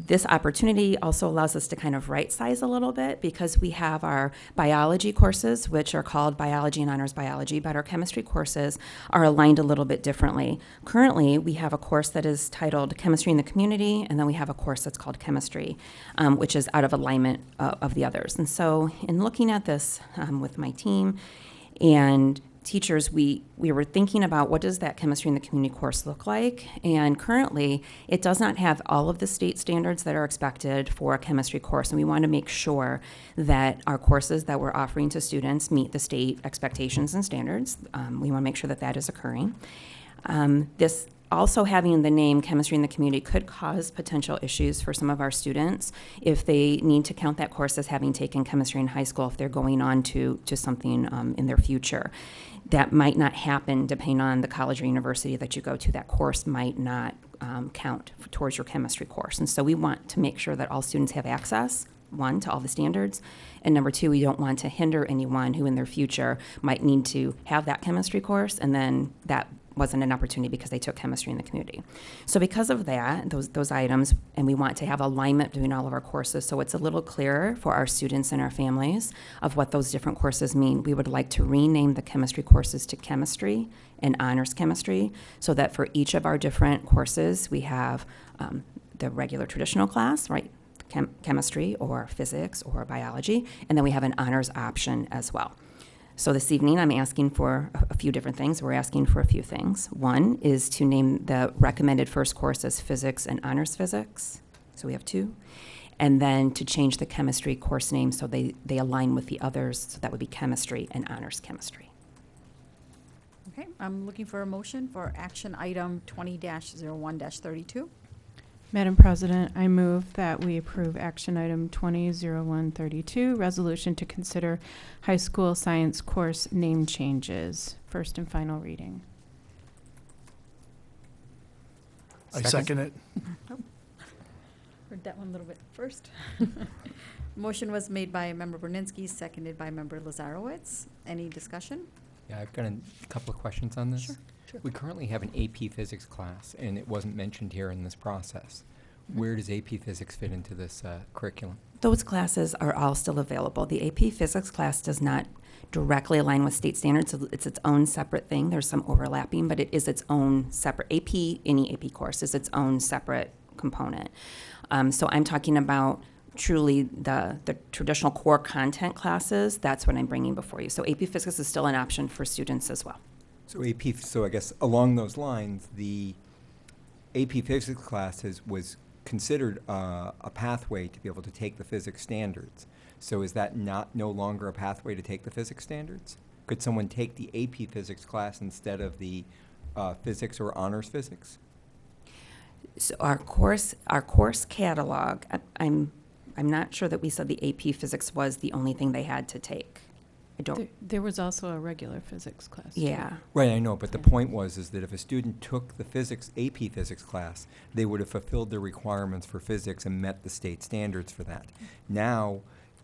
This opportunity also allows us to kind of right-size a little bit because we have our biology courses, which are called Biology and Honors Biology, but our chemistry courses are aligned a little bit differently. Currently, we have a course that is titled Chemistry in the Community, and then we have a course that's called Chemistry, which is out of alignment of the others. And so in looking at this with my team and teachers, we were thinking about what does that chemistry in the community course look like, and currently it does not have all of the state standards that are expected for a chemistry course, and we want to make sure that our courses that we're offering to students meet the state expectations and standards. We want to make sure that that is occurring. This also having the name chemistry in the community could cause potential issues for some of our students if they need to count that course as having taken chemistry in high school if they're going on to something in their future. That might not happen depending on the college or university that you go to. That course might not count towards your chemistry course. And so we want to make sure that all students have access, one, to all the standards, and number two, we don't want to hinder anyone who in their future might need to have that chemistry course, and then that wasn't an opportunity because they took chemistry in the community. So because of that, those items, and we want to have alignment between all of our courses so it's a little clearer for our students and our families of what those different courses mean, we would like to rename the chemistry courses to chemistry and honors chemistry so that for each of our different courses we have the regular traditional class, right? Chemistry or physics or biology, and then we have an honors option as well. So this evening, I'm asking for a few different things. We're asking for a few things. One is to name the recommended first course as physics and honors physics. So we have two. And then to change the chemistry course name so they align with the others. So that would be chemistry and honors chemistry. Okay, I'm looking for a motion for action item 20-01-32. Madam President, I move that we approve action item 20-01-32, resolution to consider high school science course name changes, first and final reading. I second it. Heard that one a little bit first. Motion was made by Member Berninski, seconded by Member Lazarowitz. Any discussion? Yeah, I've got a couple of questions on this. Sure. We currently have an AP Physics class, and it wasn't mentioned here in this process. Where does AP Physics fit into this curriculum? Those classes are all still available. The AP Physics class does not directly align with state standards. So it's its own separate thing. There's some overlapping, but it is its own separate any AP course is its own separate component. So I'm talking about truly the traditional core content classes. That's what I'm bringing before you. So AP Physics is still an option for students as well. So I guess along those lines, the AP Physics class was considered a pathway to be able to take the physics standards. So is that no longer a pathway to take the physics standards? Could someone take the AP Physics class instead of the physics or honors physics? So our course catalog, I'm not sure that we said the AP Physics was the only thing they had to take. There was also a regular physics class. Yeah. Too. Right, I know, but the point is that if a student took the AP Physics class, they would have fulfilled the requirements for physics and met the state standards for that. Now,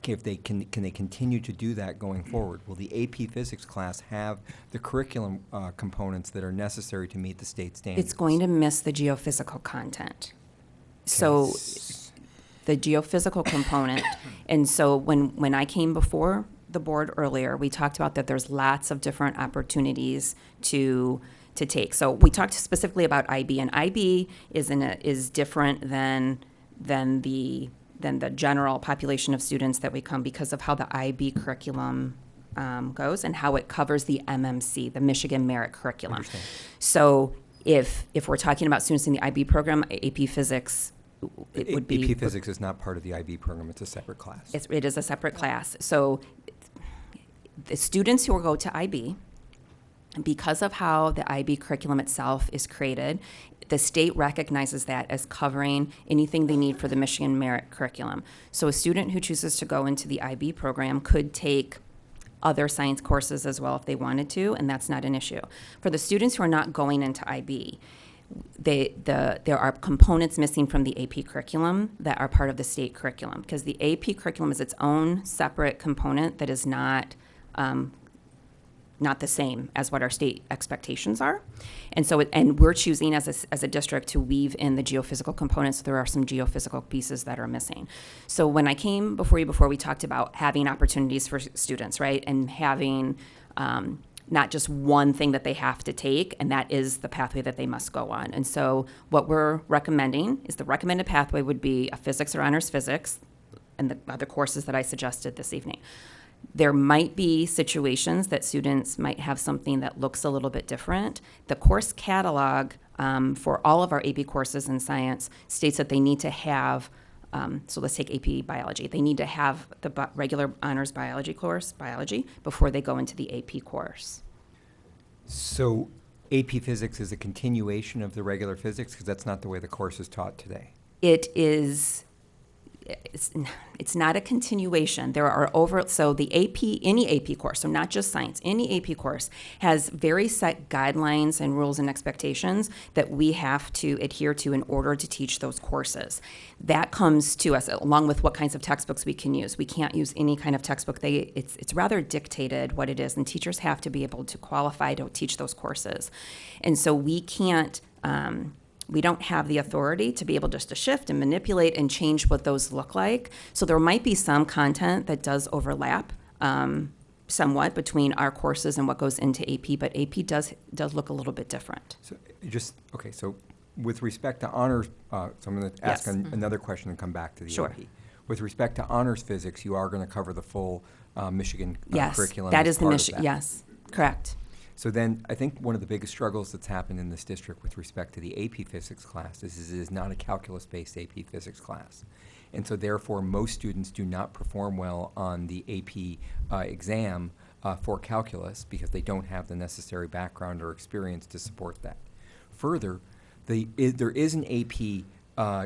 if they can they continue to do that going forward? Will the AP Physics class have the curriculum components that are necessary to meet the state standards? It's going to miss the geophysical content. So the geophysical component, and so when I came before the board earlier, we talked about that there's lots of different opportunities to take. So we talked specifically about IB, and IB is different than the general population of students that we come because of how the IB curriculum goes and how it covers the MMC, the Michigan Merit Curriculum. So if we're talking about students in the IB program, AP Physics, it would be... AP Physics is not part of the IB program. It's a separate class. It is a separate class. So the students who go to IB, because of how the IB curriculum itself is created, the state recognizes that as covering anything they need for the Michigan Merit Curriculum. So a student who chooses to go into the IB program could take other science courses as well if they wanted to, and that's not an issue. For the students who are not going into IB, there are components missing from the AP curriculum that are part of the state curriculum, because the AP curriculum is its own separate component that is not the same as what our state expectations are. And so, and we're choosing as a district to weave in the geophysical components. There are some geophysical pieces that are missing. So when I came before you before, we talked about having opportunities for students, right? And having not just one thing that they have to take, and that is the pathway that they must go on. And so what we're recommending is the recommended pathway would be a physics or honors physics and the other courses that I suggested this evening. There might be situations that students might have something that looks a little bit different. The course catalog for all of our AP courses in science states that they need to have, so let's take AP Biology. They need to have the regular honors biology course, biology, before they go into the AP course. So AP Physics is a continuation of the regular physics, because that's not the way the course is taught today. It is, it's not a continuation. There are so the AP, any AP course, so not just science, any AP course has very set guidelines and rules and expectations that we have to adhere to in order to teach those courses. That comes to us along with what kinds of textbooks we can use. We can't use any kind of textbook. It's rather dictated what it is, and teachers have to be able to qualify to teach those courses. And so we can't, we don't have the authority to be able just to shift and manipulate and change what those look like. So there might be some content that does overlap somewhat between our courses and what goes into AP, but AP does look a little bit different. So okay, so with respect to honors, so I'm going to ask Yes. Another question and come back to the Sure. AP. With respect to honors physics, you are going to cover the full Michigan Yes, curriculum. that as is the part of mission. that. Yes, correct. So then, I think one of the biggest struggles that's happened in this district with respect to the AP Physics class is it is not a calculus-based AP Physics class. And so therefore, most students do not perform well on the AP exam for calculus because they don't have the necessary background or experience to support that. Further, there is an AP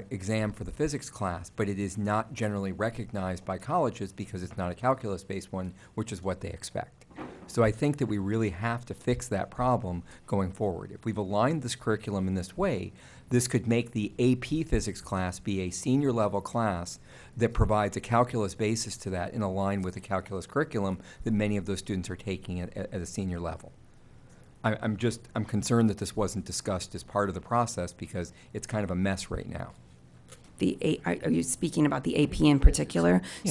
exam for the physics class, but it is not generally recognized by colleges because it's not a calculus-based one, which is what they expect. So I think that we really have to fix that problem going forward. If we've aligned this curriculum in this way, this could make the AP Physics class be a senior level class that provides a calculus basis to that and align with the calculus curriculum that many of those students are taking at a senior level. I'm concerned that this wasn't discussed as part of the process because it's kind of a mess right now. Are you speaking about the AP in particular? Yeah.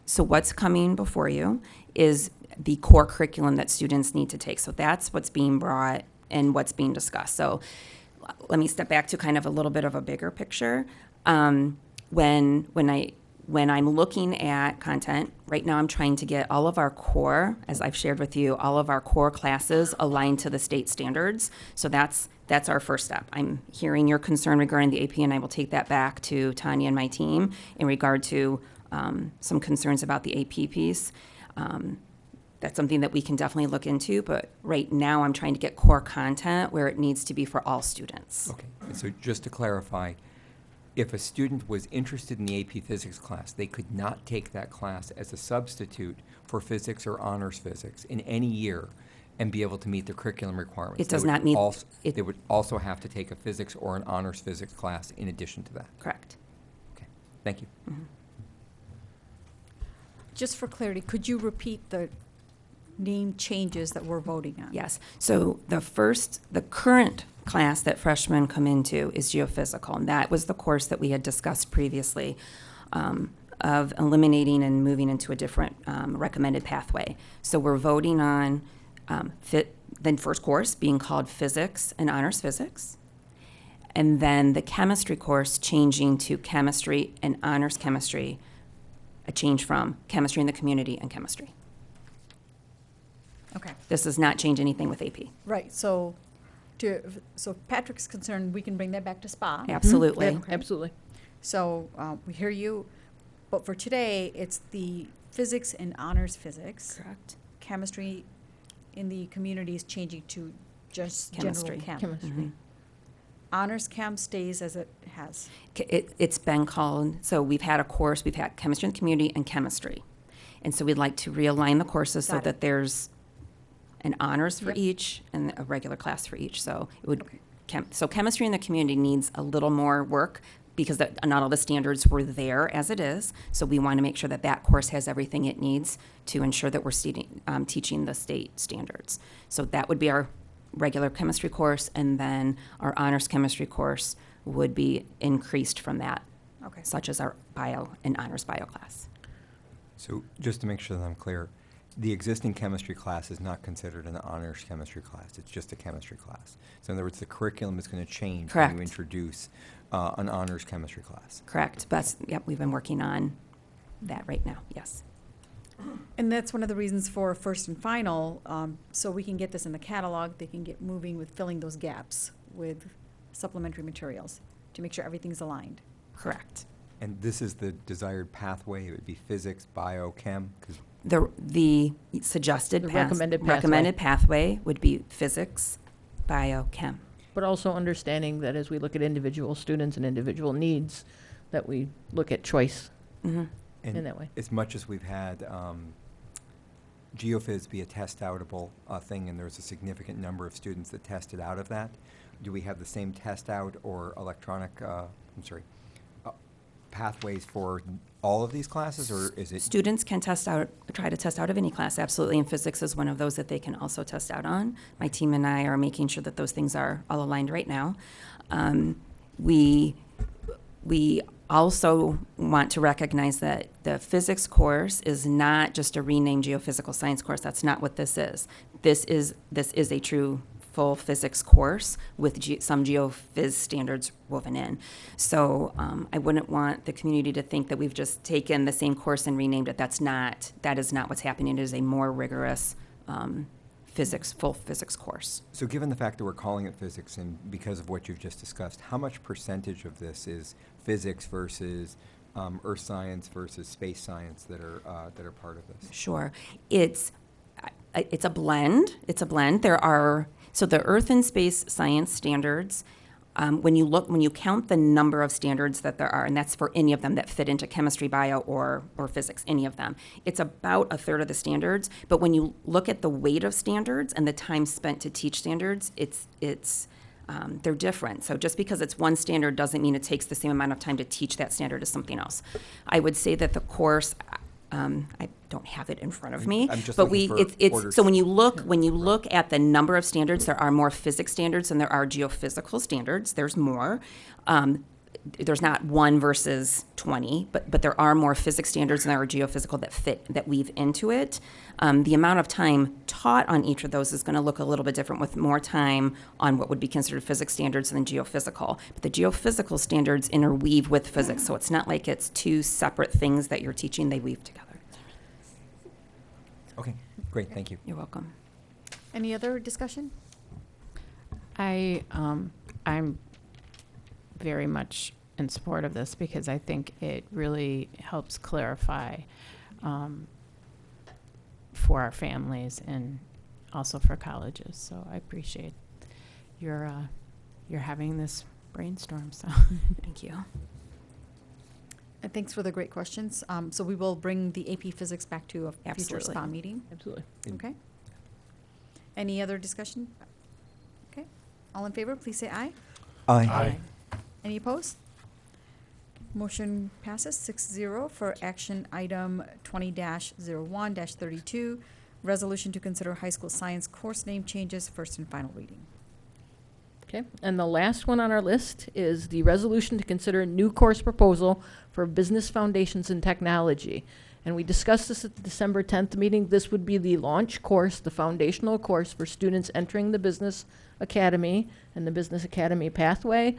So what's coming before you is the core curriculum that students need to take. So that's what's being brought and what's being discussed. So let me step back to kind of a little bit of a bigger picture. When I'm looking at content, right now I'm trying to get all of our core, as I've shared with you, all of our core classes aligned to the state standards. So that's our first step. I'm hearing your concern regarding the AP, and I will take that back to Tanya and my team in regard to some concerns about the AP piece. That's something that we can definitely look into, but right now I'm trying to get core content where it needs to be for all students. Okay, and so just to clarify, if a student was interested in the AP Physics class, they could not take that class as a substitute for physics or honors physics in any year and be able to meet the curriculum requirements. It does not meet. They would also have to take a physics or an honors physics class in addition to that. Correct. Okay, thank you. Mm-hmm. Just for clarity, could you repeat the name changes that we're voting on? Yes. So the current class that freshmen come into is geophysical, and that was the course that we had discussed previously of eliminating and moving into a different recommended pathway. So we're voting on the first course being called Physics and Honors Physics, and then the chemistry course changing to Chemistry and Honors Chemistry, a change from Chemistry in the Community and Chemistry. Okay. This does not change anything with AP. Right, so Patrick's concerned, we can bring that back to SPA. Absolutely. Okay. Absolutely. So we hear you, but for today, it's the Physics and Honors Physics. Correct. Chemistry in the community is changing to just Chemistry. general chem. Chemistry. Mhm. Honors Chem stays as it has. It's been called, so we've had Chemistry in the Community and Chemistry. And so we'd like to realign the courses so Got it. that there's an honors for Yep. each and a regular class for each. So it would, Okay. so Chemistry in the Community needs a little more work because not all the standards were there as it is. So we want to make sure that that course has everything it needs to ensure that we're teaching the state standards. So that would be our regular chemistry course, and then our honors chemistry course would be increased from that, Okay. such as our bio and honors bio class. So just to make sure that I'm clear, the existing chemistry class is not considered an honors chemistry class. It's just a chemistry class. So in other words, the curriculum is going to change Correct. when you introduce an honors chemistry class. Correct. But yep, we've been working on that right now. Yes. And that's one of the reasons for first and final, so we can get this in the catalog, they can get moving with filling those gaps with supplementary materials to make sure everything's aligned. Correct. And this is the desired pathway. It would be physics, bio, chem, because The suggested The recommended pathway. recommended pathway would be physics, bio, chem. But also understanding that as we look at individual students and individual needs, that we look at choice Mhm. And in that way. as much as we've had GeoPhys be a test-outable thing, and there's a significant number of students that tested out of that, do we have the same test-out or electronic, pathways for all of these classes, or is it? Students can try to test out of any class, absolutely, and physics is one of those that they can also test out on. My team and I are making sure that those things are all aligned right now. We also want to recognize that the physics course is not just a renamed geophysical science course. That's not what this is. This is a true full physics course with some geophys standards woven in. So I wouldn't want the community to think that we've just taken the same course and renamed it. That is not what's happening. It is a more rigorous full physics course. So given the fact that we're calling it physics, and because of what you've just discussed, how much percentage of this is physics versus earth science versus space science that are part of this? Sure. It's a blend. It's a blend. So the Earth and Space Science standards, when you count the number of standards that there are, and that's for any of them that fit into chemistry, bio, or physics, any of them, it's about a third of the standards. But when you look at the weight of standards and the time spent to teach standards, they're different. So just because it's one standard doesn't mean it takes the same amount of time to teach that standard as something else. I would say that the course, I don't have it in front of me, I'm just but looking for it's orders. so when you look at the number of standards, there are more physics standards than there are geophysical standards. There's more. There's not 1 versus 20, but there are more physics standards than there are geophysical that weave into it. The amount of time taught on each of those is going to look a little bit different, with more time on what would be considered physics standards than geophysical. But the geophysical standards interweave with physics, so it's not like it's two separate things that you're teaching. They weave together. Okay, great, thank you. You're welcome. Any other discussion? I'm very much in support of this because I think it really helps clarify for our families and also for colleges. So I appreciate your having this brainstorm. So thank you. And thanks for the great questions. So we will bring the AP Physics back to a future Absolutely. SPA meeting. Absolutely. Okay. Any other discussion? Okay. All in favor, please say aye. Aye. Aye. Any opposed? Motion passes 6-0 for action item 20-01-32, resolution to consider high school science course name changes, first and final reading. Okay, and the last one on our list is the resolution to consider a new course proposal for Business Foundations in Technology. And we discussed this at the December 10th meeting. This would be the launch course, the foundational course for students entering the Business Academy and the Business Academy pathway.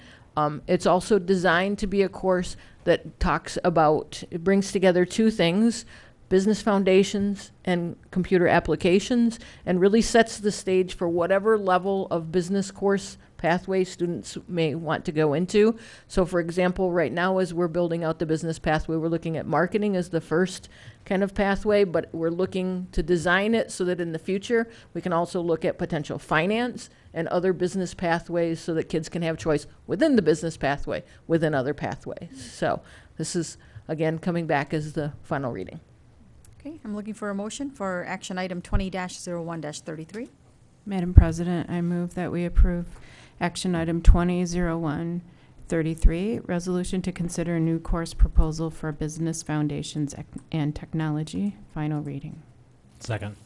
It's also designed to be a course that talks about, it brings together two things, business foundations and computer applications, and really sets the stage for whatever level of business course pathway students may want to go into. So for example, right now as we're building out the business pathway, we're looking at marketing as the first kind of pathway, but we're looking to design it so that in the future we can also look at potential finance and other business pathways so that kids can have choice within the business pathway, within other pathways. So this is, again, coming back as the final reading. Okay, I'm looking for a motion for action item 20-01-33. Madam President, I move that we approve action item 20-01-33, resolution to consider a new course proposal for business foundations and technology, final reading. Second.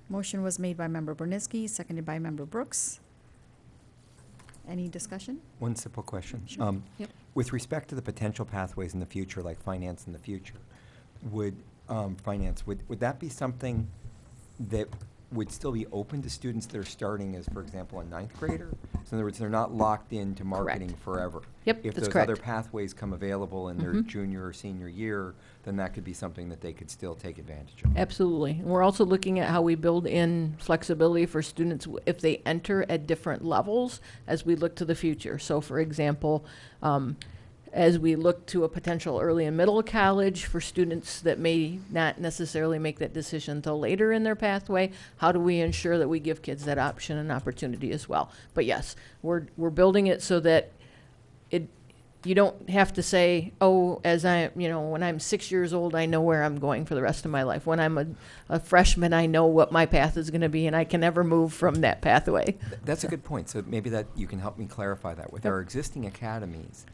Motion was made by Member Berniski, seconded by Member Brooks. Any discussion? One simple question. Sure. Yep. With respect to the potential pathways in the future, like finance in the future, would that be something that would still be open to students that are starting as, for example, a 9th grader? So in other words, they're not locked into marketing forever. Yep, If that's those correct. other pathways come available in their junior or senior year, then that could be something that they could still take advantage of. Absolutely. And we're also looking at how we build in flexibility for students if they enter at different levels as we look to the future. So for example, as we look to a potential early and middle college for students that may not necessarily make that decision until later in their pathway, how do we ensure that we give kids that option and opportunity as well? But yes, we're building it so that you don't have to say, oh, when I'm 6 years old, I know where I'm going for the rest of my life. When I'm a freshman, I know what my path is going to be, and I can never move from that pathway. That's a good point. So maybe that you can help me clarify that. With our existing academies,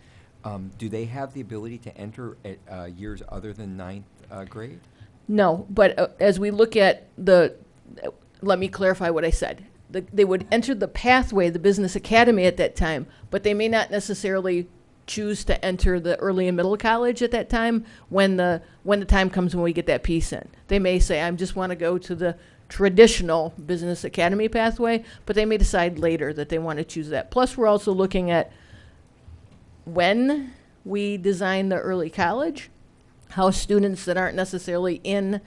do they have the ability to enter at years other than ninth grade? No, but as we look at let me clarify what I said. They would enter the pathway, the business academy at that time, but they may not necessarily choose to enter the early and middle college at that time when the time comes when we get that piece in. They may say, I just want to go to the traditional business academy pathway, but they may decide later that they want to choose that. Plus, we're also looking at when we design the early college, how students that aren't necessarily in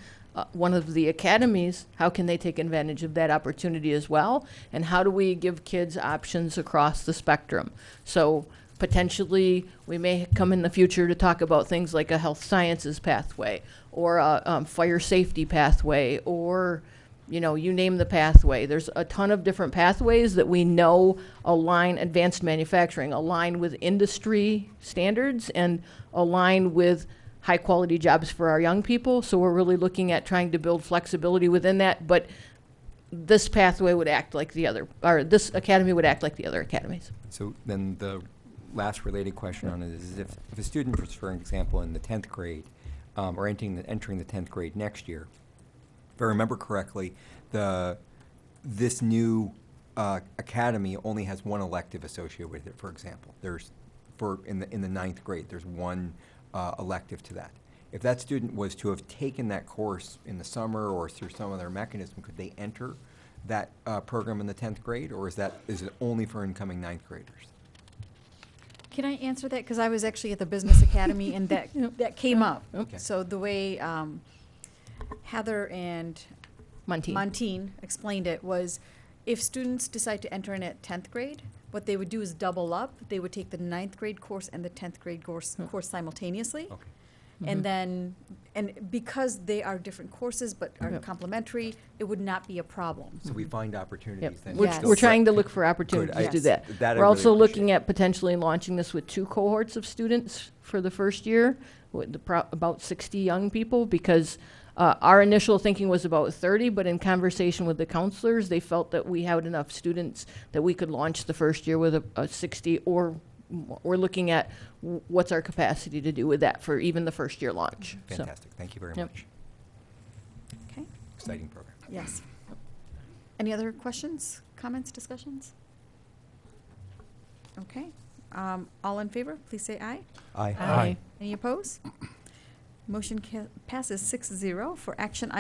one of the academies, how can they take advantage of that opportunity as well? And how do we give kids options across the spectrum? So potentially, we may come in the future to talk about things like a health sciences pathway or a fire safety pathway, or you name the pathway. There's a ton of different pathways that we know align advanced manufacturing, align with industry standards, and align with high quality jobs for our young people. So we're really looking at trying to build flexibility within that, but this pathway would act like this academy would act like the other academies. So then the last related question on it is if a student, for example, in the 10th grade, or entering the 10th grade next year, if I remember correctly, this new academy only has one elective associated with it, for example. In the 9th grade, there's one elective to that. If that student was to have taken that course in the summer or through some other mechanism, could they enter that program in the 10th grade, or is it only for incoming 9th graders? Can I answer that? Because I was actually at the Business Academy, and that came up. Okay. So the way Heather and Montine explained it was, if students decide to enter in at 10th grade, what they would do is double up. They would take the 9th grade course and the 10th grade course simultaneously. Okay. And because they are different courses but are complementary, it would not be a problem. So we find opportunities then. We're trying to look for opportunities to do that. We're also looking at potentially launching this with 2 cohorts of students for the first year, with about 60 young people, because our initial thinking was about 30, but in conversation with the counselors, they felt that we had enough students that we could launch the first year with a 60, or we're looking at what's our capacity to do with that for even the first year launch. Fantastic. Thank you very much. Okay. Exciting program. Yes. Any other questions, comments, discussions? Okay. All in favor, please say aye. Aye. Aye. Any opposed? Motion passes 6-0 for action